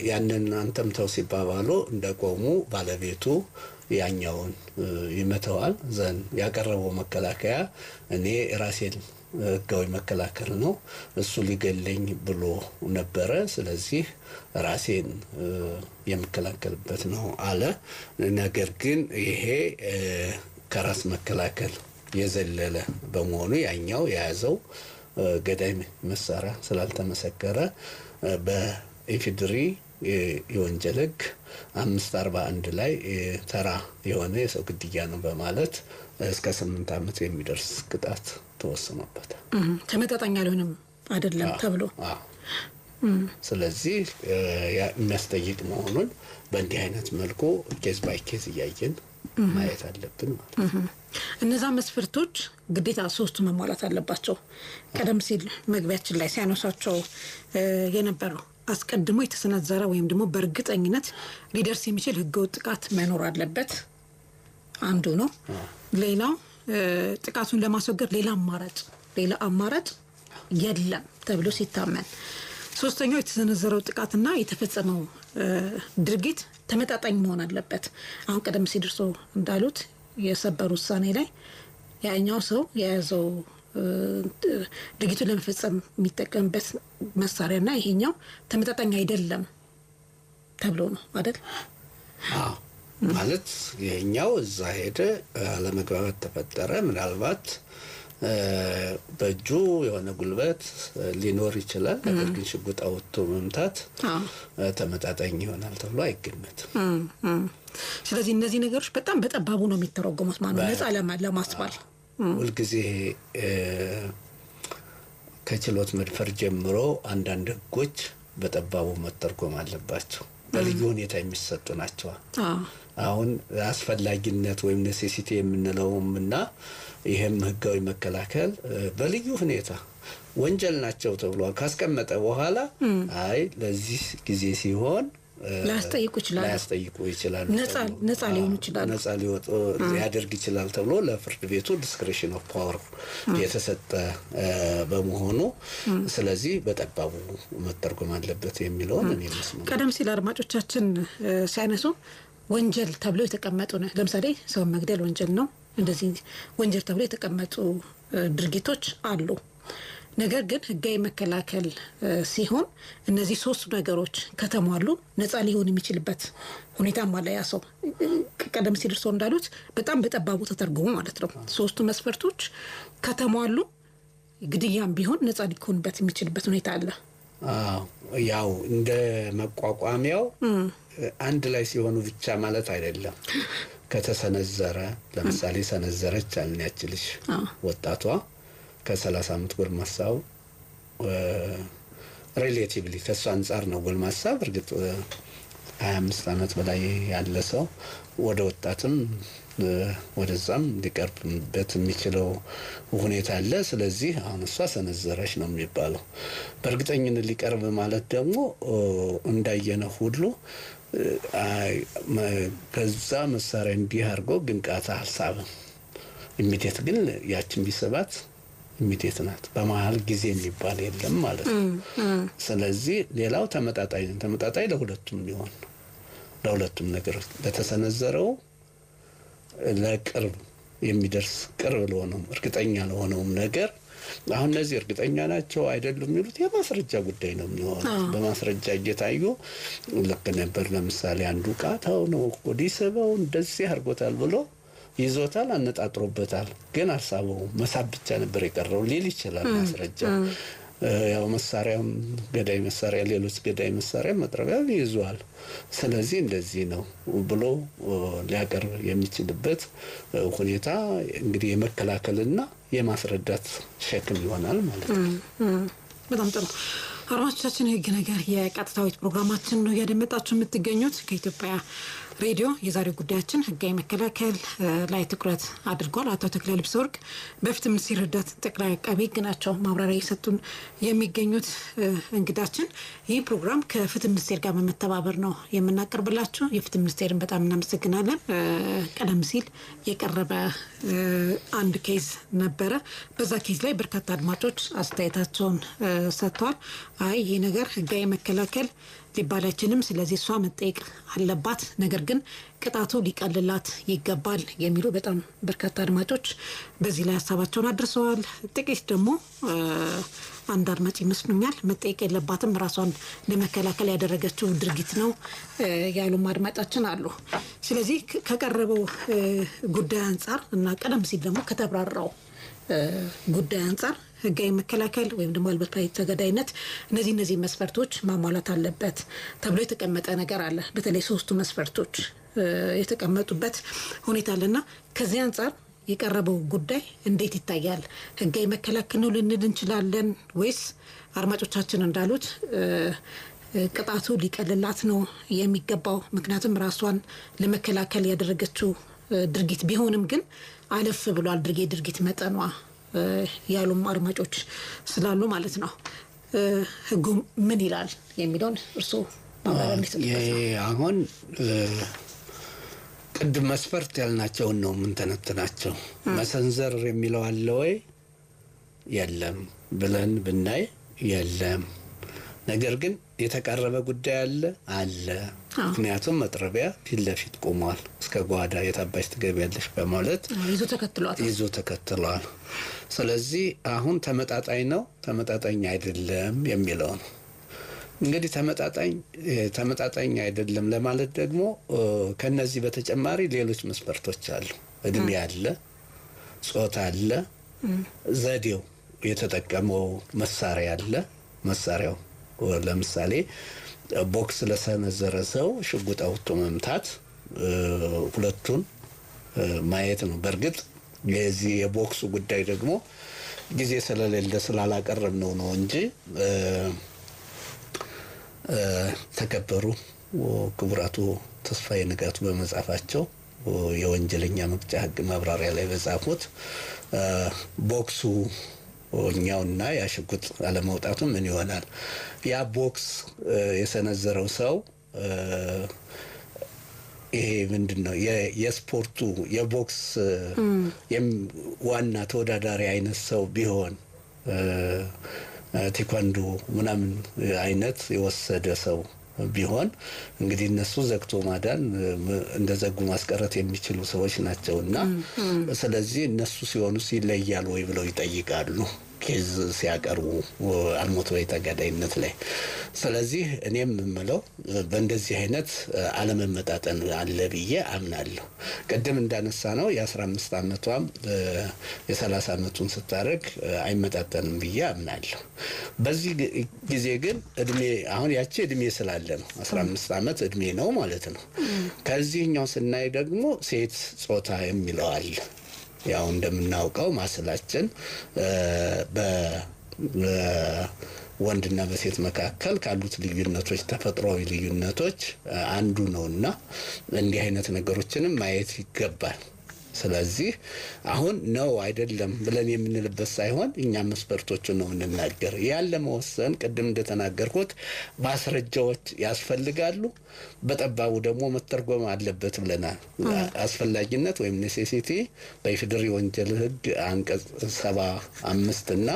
ያንን አንተም ተው ሲባባሉ እንደቆሙ ባለቤቱ ያኛውን ይመተዋል። ዘን ያቀረበው መከላከያ እኔ ራሴን ህጋዊ መከላከል ነው እሱ ሊገለኝ ብሎ ነበረ፣ ስለዚህ ራሴን የመከላከልበት ነው አለ። ነገር ግን ይሄ ከራስ መከላከል የዘለለ በመሆኑ ያኛው የያዘው ገዳይ መሳሪያ ስላልተመሰከረ በኢፌዴሪ የወንጀል ህግ 541 ላይ ተራ የሆነ የሰው ግድያ ነው በማለት እስከ 8 ዓመት የሚደርስ ቅጣት ተወስኖበታል። ተመጣጣኝ አልሆነም አይደለም ተብሎ ስለዚህ የሚያስጠይቅ መሆኑን በእንዲህ አይነት መልኩ ኬዝ ባይ ኬዝ እያየን ማየት አለብን ማለት ነው። እነዛ መስፈርቶች ግዴታ ሶስቱ መሟላት አለባቸው። ቀደም ሲል መግቢያችን ላይ ሲያነሳቸው የነበረው አስቀድሞ የተሰነዘረ ወይም ደግሞ በእርግጠኝነት ሊደርስ የሚችል ህገወጥ ጥቃት መኖር አለበት አንዱ ነው። ሌላው ጥቃቱን ለማስወገድ ሌላ አማራጭ የለም ተብሎ ሲታመን፣ ሶስተኛው የተሰነዘረው ጥቃትና የተፈጸመው ድርጊት ተመጣጣኝ መሆን አለበት። አሁን ቀደም ሲል እርሶ እንዳሉት የሰበር ውሳኔ ላይ ያኛው ሰው የያዘው ድርጊቱን ለመፈጸም የሚጠቀምበት መሳሪያና ይሄኛው ተመጣጣኝ አይደለም ተብሎ ነው አይደል? ማለት ይሄኛው እዛ ሄደ አለመግባባት ተፈጠረ። ምናልባት በእጁ የሆነ ጉልበት ሊኖር ይችላል። ነገር ግን ሽጉጥ አውጥቶ መምታት ተመጣጣኝ ይሆናል ተብሎ አይገመትም። ስለዚህ እነዚህ ነገሮች በጣም በጠባቡ ነው የሚተረጎሙት ማለት ነው። ነፃ ለማስባል ሁልጊዜ ከችሎት መድፈር ጀምሮ አንዳንድ ህጎች በጠባቡ መተርጎም አለባቸው። በልዩ ሁኔታ የሚሰጡ ናቸው። አሁን አስፈላጊነት ወይም ኔሴሲቲ የምንለውምና ይሄም ህጋዊ መከላከል በልዩ ሁኔታ ወንጀል ናቸው ተብሎ ካስቀመጠ በኋላ አይ ለዚህ ጊዜ ሲሆን ላያስጠይቁ ይችላል ነፃ ሊሆኑ ይችላል ነፃ ሊወጡ ሊያደርግ ይችላል ተብሎ ለፍርድ ቤቱ ዲስክሬሽን ኦፍ ፓወር የተሰጠ በመሆኑ ስለዚህ በጠባቡ መተርጎም አለበት የሚለውን እኔ መስማት ቀደም ሲል አድማጮቻችን ሲያነሱ ወንጀል ተብሎ የተቀመጡ ነው። ለምሳሌ ሰው መግደል ወንጀል ነው። እንደዚህ ወንጀል ተብሎ የተቀመጡ ድርጊቶች አሉ። ነገር ግን ህጋዊ መከላከል ሲሆን እነዚህ ሶስት ነገሮች ከተሟሉ ነፃ ሊሆን የሚችልበት ሁኔታ ማለ ያ ሰው ቀደም ሲል እርሶ እንዳሉት በጣም በጠባቡ ተተርጎሙ ማለት ነው። ሶስቱ መስፈርቶች ከተሟሉ ግድያም ቢሆን ነፃ ሊሆንበት የሚችልበት ሁኔታ አለ። ያው እንደ መቋቋሚያው አንድ ላይ ሲሆኑ ብቻ ማለት አይደለም። ከተሰነዘረ ለምሳሌ ሰነዘረች አልኛችልሽ ወጣቷ ከ30 ዓመት ጎልማሳው ሪሌቲቭሊ ከሷ አንፃር ነው ጎልማሳ እርግጥ 25 ዓመት በላይ ያለ ሰው ወደ ወጣትም ወደዛም ሊቀርብበት የሚችለው ሁኔታ አለ። ስለዚህ አሁን እሷ ሰነዘረች ነው የሚባለው። በእርግጠኝነት ሊቀርብ ማለት ደግሞ እንዳየነው ሁሉ ከዛ መሳሪያ እንዲህ አድርጎ ግንቃታ አልሳበም። ኢሚዲየት ግን ያችን ቢሰባት ኢሚዲየት ናት። በመሀል ጊዜ የሚባል የለም ማለት ነው። ስለዚህ ሌላው ተመጣጣኝ ለሁለቱም ሊሆን ለሁለቱም ነገር ለተሰነዘረው ለቅርብ የሚደርስ ቅርብ ለሆነው እርግጠኛ ለሆነውም ነገር አሁን እነዚህ እርግጠኛ ናቸው አይደሉም የሚሉት የማስረጃ ጉዳይ ነው የሚሆነው። በማስረጃ እየታዩ ልክ ነበር ለምሳሌ አንዱ ቃታው ነው ዲስበው እንደዚህ አድርጎታል ብሎ ይዞታል አነጣጥሮበታል ግን አሳበው መሳብ ብቻ ነበር የቀረው ሊል ይችላል ማስረጃ። ያው መሳሪያም ገዳይ መሳሪያ ሌሎች ገዳይ መሳሪያ መጥረቢያ ይዟል። ስለዚህ እንደዚህ ነው ብሎ ሊያቀርብ የሚችልበት ሁኔታ እንግዲህ የመከላከልና የማስረዳት ሸክም ይሆናል ማለት ነው። በጣም ጥሩ። አድማጮቻችን ህግ ነገር የቀጥታዊት ፕሮግራማችን ነው ያደመጣችሁ የምትገኙት ከኢትዮጵያ ሬዲዮ። የዛሬው ጉዳያችን ህጋዊ መከላከል ላይ ትኩረት አድርጓል። አቶ ተክለ ልብሰ ወርቅ በፍትህ ሚኒስቴር ረዳት ጠቅላይ አቃቤ ህግ ናቸው ማብራሪያ እየሰጡን የሚገኙት እንግዳችን። ይህ ፕሮግራም ከፍትህ ሚኒስቴር ጋር በመተባበር ነው የምናቀርብላችሁ። የፍትህ ሚኒስቴርን በጣም እናመሰግናለን። ቀደም ሲል የቀረበ አንድ ኬዝ ነበረ። በዛ ኬዝ ላይ በርካታ አድማጮች አስተያየታቸውን ሰጥተዋል። አይ ይሄ ነገር ህጋዊ መከላከል ሊባላችንም ስለዚህ እሷ መጠየቅ አለባት፣ ነገር ግን ቅጣቱ ሊቀልላት ይገባል የሚሉ በጣም በርካታ አድማጮች በዚህ ላይ ሀሳባቸውን አድርሰዋል። ጥቂት ደግሞ አንድ አድማጭ ይመስሉኛል መጠየቅ የለባትም ራሷን ለመከላከል ያደረገችው ድርጊት ነው ያሉም አድማጫችን አሉ። ስለዚህ ከቀረበው ጉዳይ አንጻር እና ቀደም ሲል ደግሞ ከተብራራው ጉዳይ አንጻር ህጋዊ መከላከል ወይም ደግሞ አልበልታዊ ተገዳይነት እነዚህ መስፈርቶች ማሟላት አለበት ተብሎ የተቀመጠ ነገር አለ። በተለይ ሶስቱ መስፈርቶች የተቀመጡበት ሁኔታ አለና ከዚህ አንጻር የቀረበው ጉዳይ እንዴት ይታያል? ህጋዊ መከላከል ነው ልንል እንችላለን ወይስ አድማጮቻችን እንዳሉት ቅጣቱ ሊቀልላት ነው የሚገባው? ምክንያቱም ራሷን ለመከላከል ያደረገችው ድርጊት ቢሆንም ግን አለፍ ብሏል ድርጊት መጠኗ ያሉም አድማጮች ስላሉ ማለት ነው። ህጉ ምን ይላል የሚለውን እርስዎ ማብራሪያ እንዲሰጡበት። አሁን ቅድም መስፈርት ያልናቸውን ነው የምንተነትናቸው። መሰንዘር የሚለው አለ ወይ የለም ብለን ብናይ የለም። ነገር ግን የተቀረበ ጉዳይ አለ። ምክንያቱም መጥረቢያ ፊት ለፊት ቆሟል። እስከ ጓዳ የታባሽ ትገቢያለሽ በማለት ይዞ ተከትሏል። ስለዚህ አሁን ተመጣጣኝ አይደለም የሚለው ነው። እንግዲህ ተመጣጣኝ አይደለም ለማለት ደግሞ ከነዚህ በተጨማሪ ሌሎች መስፈርቶች አሉ። እድሜ አለ፣ ጾታ አለ፣ ዘዴው የተጠቀመው መሳሪያ አለ። መሳሪያው ለምሳሌ ቦክስ ለሰነዘረ ሰው ሽጉጥ አውጥቶ መምታት ሁለቱን ማየት ነው። በእርግጥ የዚህ የቦክሱ ጉዳይ ደግሞ ጊዜ ስለሌለ ስላላቀረብ ነው እንጂ ተከበሩ ክቡራቱ ተስፋዬ ንጋቱ በመጻፋቸው የወንጀለኛ መቅጫ ህግ ማብራሪያ ላይ በጻፉት ቦክሱ ኛውና ያሽጉጥ አለመውጣቱ ምን ይሆናል? ያ ቦክስ የሰነዘረው ሰው ይሄ ምንድነው የስፖርቱ የቦክስ ዋና ተወዳዳሪ አይነት ሰው ቢሆን ቴኳንዶ ምናምን አይነት የወሰደ ሰው ቢሆን እንግዲህ እነሱ ዘግቶ ማዳን እንደዘጉ ማስቀረት የሚችሉ ሰዎች ናቸውና ስለዚህ እነሱ ሲሆኑ ሲለያል ወይ ብለው ይጠይቃሉ ኬዝ ሲያቀርቡ አልሞት ወይ ተጋዳይነት ላይ ስለዚህ እኔም የምለው በእንደዚህ አይነት አለመመጣጠን አለ ብዬ አምናለሁ። ቀደም እንዳነሳ ነው የ15 አመቷም የ30 አመቱን ስታረግ አይመጣጠንም ብዬ አምናለሁ። በዚህ ጊዜ ግን እድሜ አሁን ያቺ እድሜ ስላለ ነው 15 አመት እድሜ ነው ማለት ነው። ከዚህኛው ስናይ ደግሞ ሴት ጾታ የሚለው አለ። ያው እንደምናውቀው ማስላችን በወንድና በሴት መካከል ካሉት ልዩነቶች ተፈጥሯዊ ልዩነቶች አንዱ ነውና እንዲህ አይነት ነገሮችንም ማየት ይገባል። ስለዚህ አሁን ነው አይደለም ብለን የምንልበት ሳይሆን እኛ መስፈርቶቹን ነው የምንናገር። ያለ መወሰን ቅድም እንደተናገርኩት ማስረጃዎች ያስፈልጋሉ። በጠባቡ ደግሞ መተርጎም አለበት ብለናል። አስፈላጊነት ወይም ኔሴሲቲ በኢፌዴሪ ወንጀል ህግ አንቀጽ 75 እና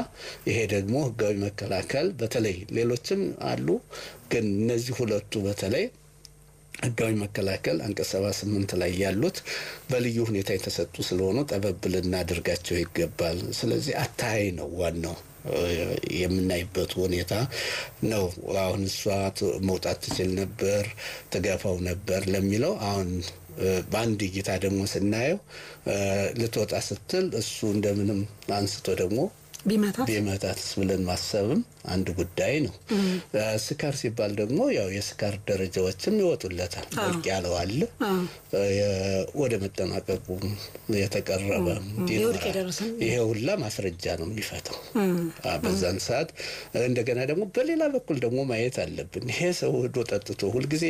ይሄ ደግሞ ህጋዊ መከላከል በተለይ ሌሎችም አሉ ግን እነዚህ ሁለቱ በተለይ ህጋዊ መከላከል አንቀጽ 78 ላይ ያሉት በልዩ ሁኔታ የተሰጡ ስለሆነ ጠበብ ልናደርጋቸው ይገባል። ስለዚህ አታይ ነው ዋናው የምናይበት ሁኔታ ነው። አሁን እሷ መውጣት ትችል ነበር ተጋፋው ነበር ለሚለው አሁን በአንድ እይታ ደግሞ ስናየው ልትወጣ ስትል እሱ እንደምንም አንስቶ ደግሞ ቢመታትስ ብለን ማሰብም አንድ ጉዳይ ነው። ስካር ሲባል ደግሞ ያው የስካር ደረጃዎችም ይወጡለታል። በቂ ያለው አለ ወደ መጠናቀቁ የተቀረበ ይሄ ሁላ ማስረጃ ነው የሚፈታው በዛን ሰዓት። እንደገና ደግሞ በሌላ በኩል ደግሞ ማየት አለብን። ይሄ ሰው ሄዶ ጠጥቶ ሁልጊዜ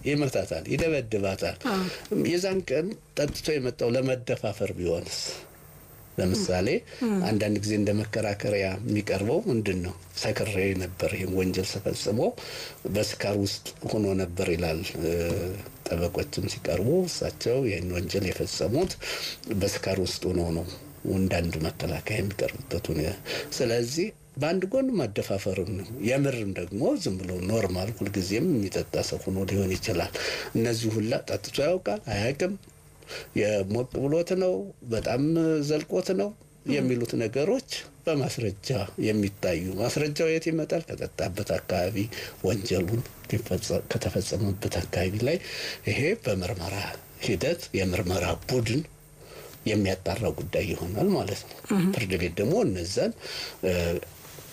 ይመታታል፣ ይደበድባታል። የዛን ቀን ጠጥቶ የመጣው ለመደፋፈር ቢሆንስ? ለምሳሌ አንዳንድ ጊዜ እንደመከራከሪያ የሚቀርበው ምንድነው ሰክሬ ነበር ይሄን ወንጀል ተፈጽሞ በስካር ውስጥ ሆኖ ነበር ይላል። ጠበቆችም ሲቀርቡ እሳቸው ይሄን ወንጀል የፈጸሙት በስካር ውስጥ ሆኖ ነው እንዳንድ መከላከያ የሚቀርብበት ነው። ስለዚህ በአንድ ጎን ማደፋፈርም ነው። የምርም ደግሞ ዝም ብሎ ኖርማል ሁልጊዜም የሚጠጣ ሰው ሆኖ ሊሆን ይችላል። እነዚህ ሁላ ጠጥቶ ያውቃል አያውቅም፣ የሞቅ ብሎት ነው በጣም ዘልቆት ነው የሚሉት ነገሮች በማስረጃ የሚታዩ ማስረጃው የት ይመጣል? ከጠጣበት አካባቢ ወንጀሉን ከተፈጸመበት አካባቢ ላይ ይሄ በምርመራ ሂደት የምርመራ ቡድን የሚያጣራ ጉዳይ ይሆናል ማለት ነው። ፍርድ ቤት ደግሞ እነዛን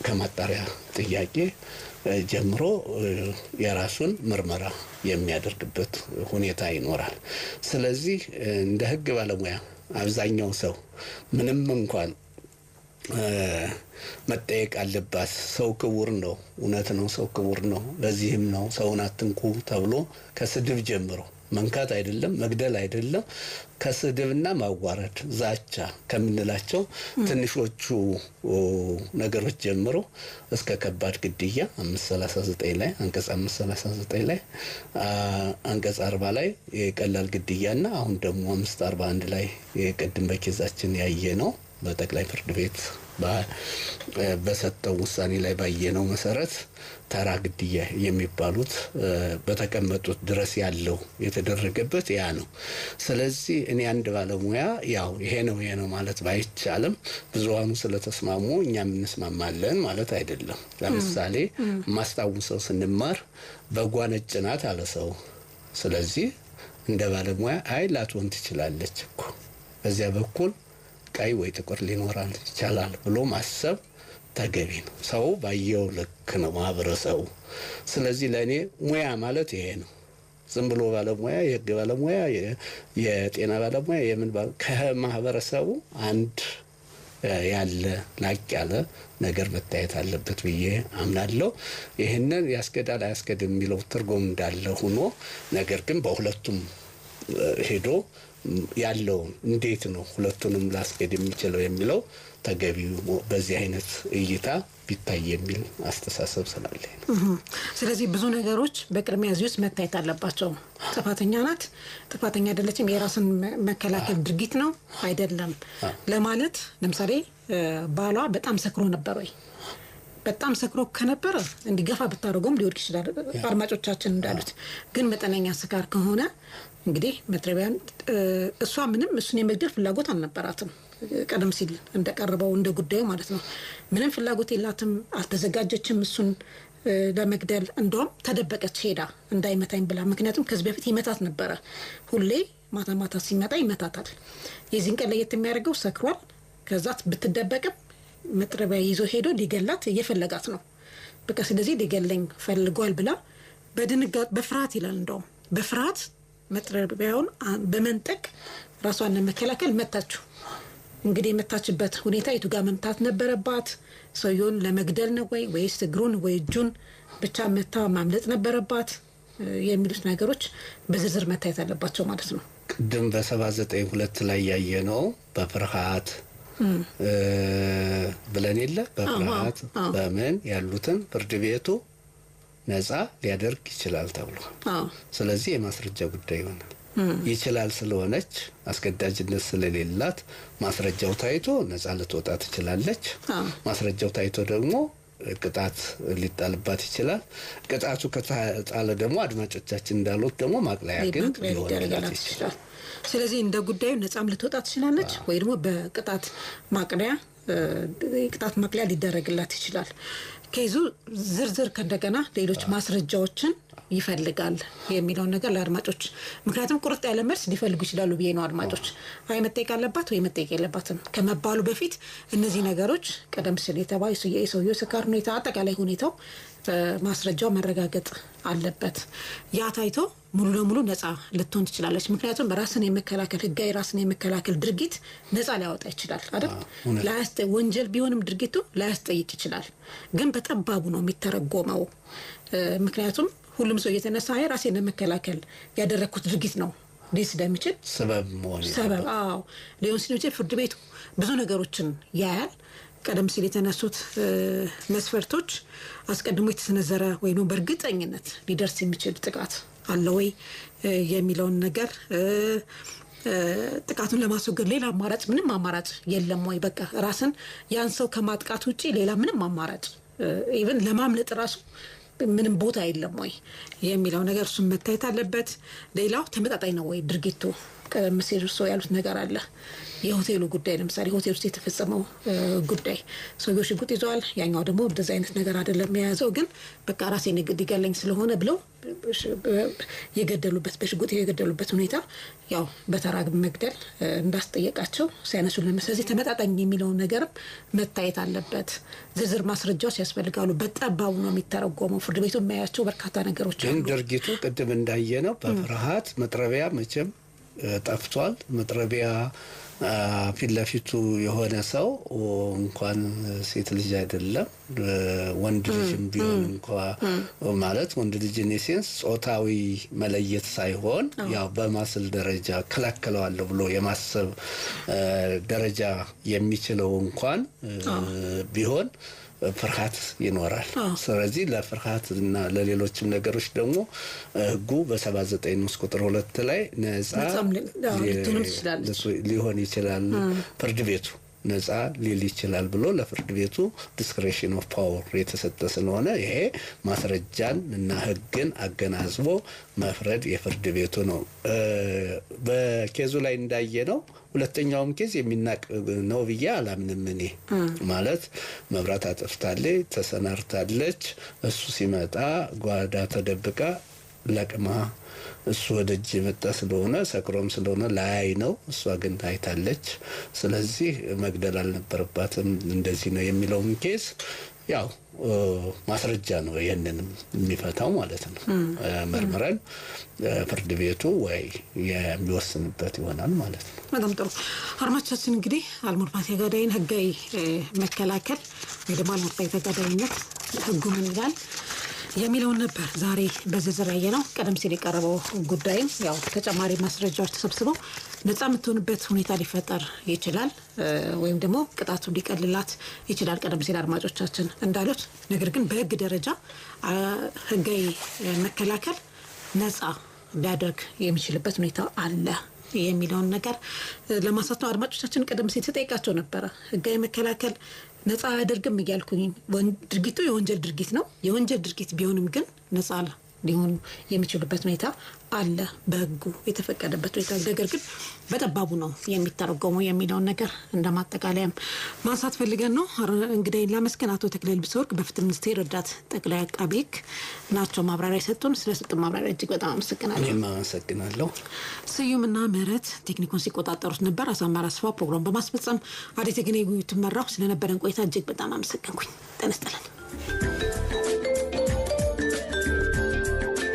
ከማጣሪያ ጥያቄ ጀምሮ የራሱን ምርመራ የሚያደርግበት ሁኔታ ይኖራል። ስለዚህ እንደ ህግ ባለሙያ አብዛኛው ሰው ምንም እንኳን መጠየቅ አለባት ሰው ክቡር ነው፣ እውነት ነው፣ ሰው ክቡር ነው፣ ለዚህም ነው ሰውን አትንኩ ተብሎ ከስድብ ጀምሮ መንካት አይደለም መግደል አይደለም ከስድብና ማዋረድ ዛቻ ከምንላቸው ትንሾቹ ነገሮች ጀምሮ እስከ ከባድ ግድያ 539 ላይ አንቀጽ 539 ላይ አንቀጽ 40 ላይ የቀላል ግድያና አሁን ደግሞ 541 ላይ የቀድም በኬዛችን ያየ ነው በጠቅላይ ፍርድ ቤት በሰጠው ውሳኔ ላይ ባየነው መሰረት ተራ ግድያ የሚባሉት በተቀመጡት ድረስ ያለው የተደረገበት ያ ነው። ስለዚህ እኔ አንድ ባለሙያ ያው ይሄ ነው ማለት ባይቻልም ብዙሃኑ ስለተስማሙ እኛም እንስማማለን ማለት አይደለም። ለምሳሌ ማስታወሰው ስንማር በጓነጭ ናት አለ ሰው። ስለዚህ እንደ ባለሙያ አይ ላትሆን ትችላለች እኮ በዚያ በኩል ቀይ ወይ ጥቁር ሊኖራል ይችላል ብሎ ማሰብ ተገቢ ነው። ሰው ባየው ልክ ነው ማህበረሰቡ። ስለዚህ ለኔ ሙያ ማለት ይሄ ነው። ዝም ብሎ ባለሙያ የህግ ባለሙያ የጤና ባለሙያ የምን ከማህበረሰቡ አንድ ያለ ላቅ ያለ ነገር መታየት አለበት ብዬ አምናለሁ። ይሄንን ያስገዳል አያስገድም የሚለው ትርጉም እንዳለ ሆኖ ነገር ግን በሁለቱም ሄዶ ያለው እንዴት ነው ሁለቱንም ላስገድ የሚችለው የሚለው ተገቢው በዚህ አይነት እይታ ቢታይ የሚል አስተሳሰብ ስላለኝ ነው። ስለዚህ ብዙ ነገሮች በቅድሚያ እዚህ ውስጥ መታየት አለባቸው። ጥፋተኛ ናት፣ ጥፋተኛ አይደለችም፣ የራስን መከላከል ድርጊት ነው አይደለም ለማለት ለምሳሌ ባሏ በጣም ሰክሮ ነበር ወይ? በጣም ሰክሮ ከነበረ እንዲገፋ ብታደርገውም ሊወድቅ ይችላል። አድማጮቻችን እንዳሉት ግን መጠነኛ ስካር ከሆነ እንግዲህ መጥረቢያን እሷ ምንም እሱን የመግደል ፍላጎት አልነበራትም። ቀደም ሲል እንደቀረበው እንደ ጉዳዩ ማለት ነው። ምንም ፍላጎት የላትም፣ አልተዘጋጀችም እሱን ለመግደል። እንደውም ተደበቀች ሄዳ እንዳይመታኝ ብላ። ምክንያቱም ከዚህ በፊት ይመታት ነበረ። ሁሌ ማታ ማታ ሲመጣ ይመታታል። የዚህን ቀን ለየት የሚያደርገው ሰክሯል። ከዛት ብትደበቅም መጥረቢያ ይዞ ሄዶ ሊገላት እየፈለጋት ነው። በቃ ስለዚህ ሊገለኝ ፈልጓል ብላ በድንጋጤ በፍርሃት ይላል እንደውም በፍርሃት መጥረቢያውን በመንጠቅ ራሷን ለመከላከል መታችሁ። እንግዲህ የመታችበት ሁኔታ የቱ ጋር መምታት ነበረባት? ሰውየውን ለመግደል ነው ወይስ እግሩን ወይ እጁን ብቻ መታ ማምለጥ ነበረባት? የሚሉት ነገሮች በዝርዝር መታየት አለባቸው ማለት ነው። ቅድም በ79(2) ላይ ያየነው በፍርሃት ብለን የለ በፍርሃት በምን ያሉትን ፍርድ ቤቱ ነፃ ሊያደርግ ይችላል ተብሎ ስለዚህ የማስረጃ ጉዳይ ይሆናል። ይችላል ስለሆነች አስገዳጅነት ስለሌላት ማስረጃው ታይቶ ነፃ ልትወጣ ትችላለች። ማስረጃው ታይቶ ደግሞ ቅጣት ሊጣልባት ይችላል። ቅጣቱ ከተጣለ ደግሞ አድማጮቻችን እንዳሉት ደግሞ ማቅለያ ግን ሊሆንላት ይችላል። ስለዚህ እንደ ጉዳዩ ነፃም ልትወጣ ትችላለች ወይ ደግሞ በቅጣት ማቅለያ ቅጣት ማቅለያ ሊደረግላት ይችላል። ከይዙ ዝርዝር ከእንደገና ሌሎች ማስረጃዎችን ይፈልጋል የሚለውን ነገር ለአድማጮች ምክንያቱም ቁርጥ ያለ መልስ ሊፈልጉ ይችላሉ ብዬ ነው። አድማጮች አይ መጠየቅ አለባት ወይ መጠየቅ የለባትም ከመባሉ በፊት እነዚህ ነገሮች ቀደም ሲል የተባሉ የሰውየው ስካር ሁኔታ አጠቃላይ ሁኔታው ማስረጃው መረጋገጥ አለበት። ያ ታይቶ ሙሉ ለሙሉ ነፃ ልትሆን ትችላለች። ምክንያቱም ራስን የመከላከል ህጋዊ ራስን የመከላከል ድርጊት ነፃ ሊያወጣ ይችላል አይደል? ወንጀል ቢሆንም ድርጊቱ ላያስጠይቅ ይችላል። ግን በጠባቡ ነው የሚተረጎመው። ምክንያቱም ሁሉም ሰው እየተነሳ ራሴን ለመከላከል ያደረኩት ድርጊት ነው ሊስ እንደሚችል ሰበብ ሊሆን ሲችል ፍርድ ቤቱ ብዙ ነገሮችን ያያል። ቀደም ሲል የተነሱት መስፈርቶች አስቀድሞ የተሰነዘረ ወይ ነው በእርግጠኝነት ሊደርስ የሚችል ጥቃት አለ ወይ የሚለውን ነገር ጥቃቱን ለማስወገድ ሌላ አማራጭ ምንም አማራጭ የለም ወይ? በቃ ራስን ያን ሰው ከማጥቃት ውጪ ሌላ ምንም አማራጭ ኢቭን ለማምለጥ ራሱ ምንም ቦታ የለም ወይ የሚለው ነገር እሱን መታየት አለበት። ሌላው ተመጣጣኝ ነው ወይ ድርጊቱ? ቀደም ሲል እርሶ ያሉት ነገር አለ። የሆቴሉ ጉዳይ ለምሳሌ ሆቴል ውስጥ የተፈጸመው ጉዳይ ሰውየው ሽጉጥ ይዟል፣ ያኛው ደግሞ እንደዛ አይነት ነገር አይደለም የያዘው፣ ግን በቃ ራሴን ሊገለኝ ስለሆነ ብለው የገደሉበት በሽጉጥ የገደሉበት ሁኔታ ያው በተራግ መግደል እንዳስጠየቃቸው ሲያነሱ ለምሳሌ ተመጣጣኝ የሚለው ነገርም መታየት አለበት። ዝርዝር ማስረጃዎች ያስፈልጋሉ። በጠባቡ ነው የሚተረጎመው። ፍርድ ቤቱ የሚያያቸው በርካታ ነገሮች አሉ። ድርጊቱ ቅድም እንዳየነው በፍርሃት መጥረቢያ መቼም ጠፍቷል። መጥረቢያ ፊት ለፊቱ የሆነ ሰው እንኳን ሴት ልጅ አይደለም ወንድ ልጅም ቢሆን እንኳን ማለት ወንድ ልጅ ኔሴንስ ጾታዊ መለየት ሳይሆን ያው በማስል ደረጃ ከላከለዋለሁ ብሎ የማሰብ ደረጃ የሚችለው እንኳን ቢሆን ፍርሃት ይኖራል። ስለዚህ ለፍርሃትና ለሌሎችም ነገሮች ደግሞ ህጉ በ79(2) ላይ ነፃ ሊሆን ይችላል። ፍርድ ቤቱ ነፃ ሊል ይችላል ብሎ ለፍርድ ቤቱ ዲስክሬሽን ኦፍ ፓወር የተሰጠ ስለሆነ ይሄ ማስረጃን እና ህግን አገናዝቦ መፍረድ የፍርድ ቤቱ ነው። በኬዙ ላይ እንዳየነው ሁለተኛውም ኬዝ የሚናቅ ነው ብዬ አላምንም። እኔ ማለት መብራት አጥፍታለች፣ ተሰናርታለች፣ እሱ ሲመጣ ጓዳ ተደብቃ ለቅማ እሱ ወደ እጅ መጣ ስለሆነ ሰክሮም ስለሆነ ላይ ነው፣ እሷ ግን ታይታለች። ስለዚህ መግደል አልነበረባትም እንደዚህ ነው የሚለውን ኬዝ ያው ማስረጃ ነው ይሄንን የሚፈታው ማለት ነው። መርምረን ፍርድ ቤቱ ወይ የሚወስንበት ይሆናል ማለት ነው። በጣም ጥሩ አድማጮቻችን እንግዲህ አልሞት ባይ ተጋዳይን ህጋዊ መከላከል ወይ ደግሞ አልሞት ባይ ተጋዳይነት ህጉ ምን ይላል የሚለውን ነበር ዛሬ በዝርዝር ያየነው። ቀደም ሲል የቀረበው ጉዳይ ያው ተጨማሪ ማስረጃዎች ተሰብስበው ነፃ የምትሆንበት ሁኔታ ሊፈጠር ይችላል ወይም ደግሞ ቅጣቱ ሊቀልላት ይችላል ቀደም ሲል አድማጮቻችን እንዳሉት። ነገር ግን በህግ ደረጃ ህጋዊ መከላከል ነፃ ሊያደርግ የሚችልበት ሁኔታ አለ የሚለውን ነገር ለማሳተፍ አድማጮቻችን ቀደም ሲል ተጠይቃቸው ነበር። ህጋዊ መከላከል ነፃ አያደርግም እያልኩኝ ድርጊቱ የወንጀል ድርጊት ነው። የወንጀል ድርጊት ቢሆንም ግን ነፃ ሊሆን የሚችልበት ሁኔታ አለ በህጉ የተፈቀደበት ሁኔታ። ነገር ግን በጠባቡ ነው የሚተረጎመው የሚለውን ነገር እንደማጠቃለያም ማንሳት ፈልገን ነው። እንግዲህ ለመስከን አቶ ተክለል ቢሶርቅ በፍትህ ሚኒስቴር ረዳት ጠቅላይ አቃቤ ህግ ናቸው ማብራሪያ ሰጡን። ስለሰጡን ማብራሪያ እጅግ በጣም አመሰግናለሁ። እኔም አመሰግናለሁ። ስዩምና ምህረት ቴክኒኩን ሲቆጣጠሩት ነበር። አሳማራ አስፋ ፕሮግራም በማስፈጸም አዲስ የግኔ ጉይቱ መራው። ስለነበረን ቆይታ እጅግ በጣም አመሰግንኩኝ። ጤና ይስጥልኝ።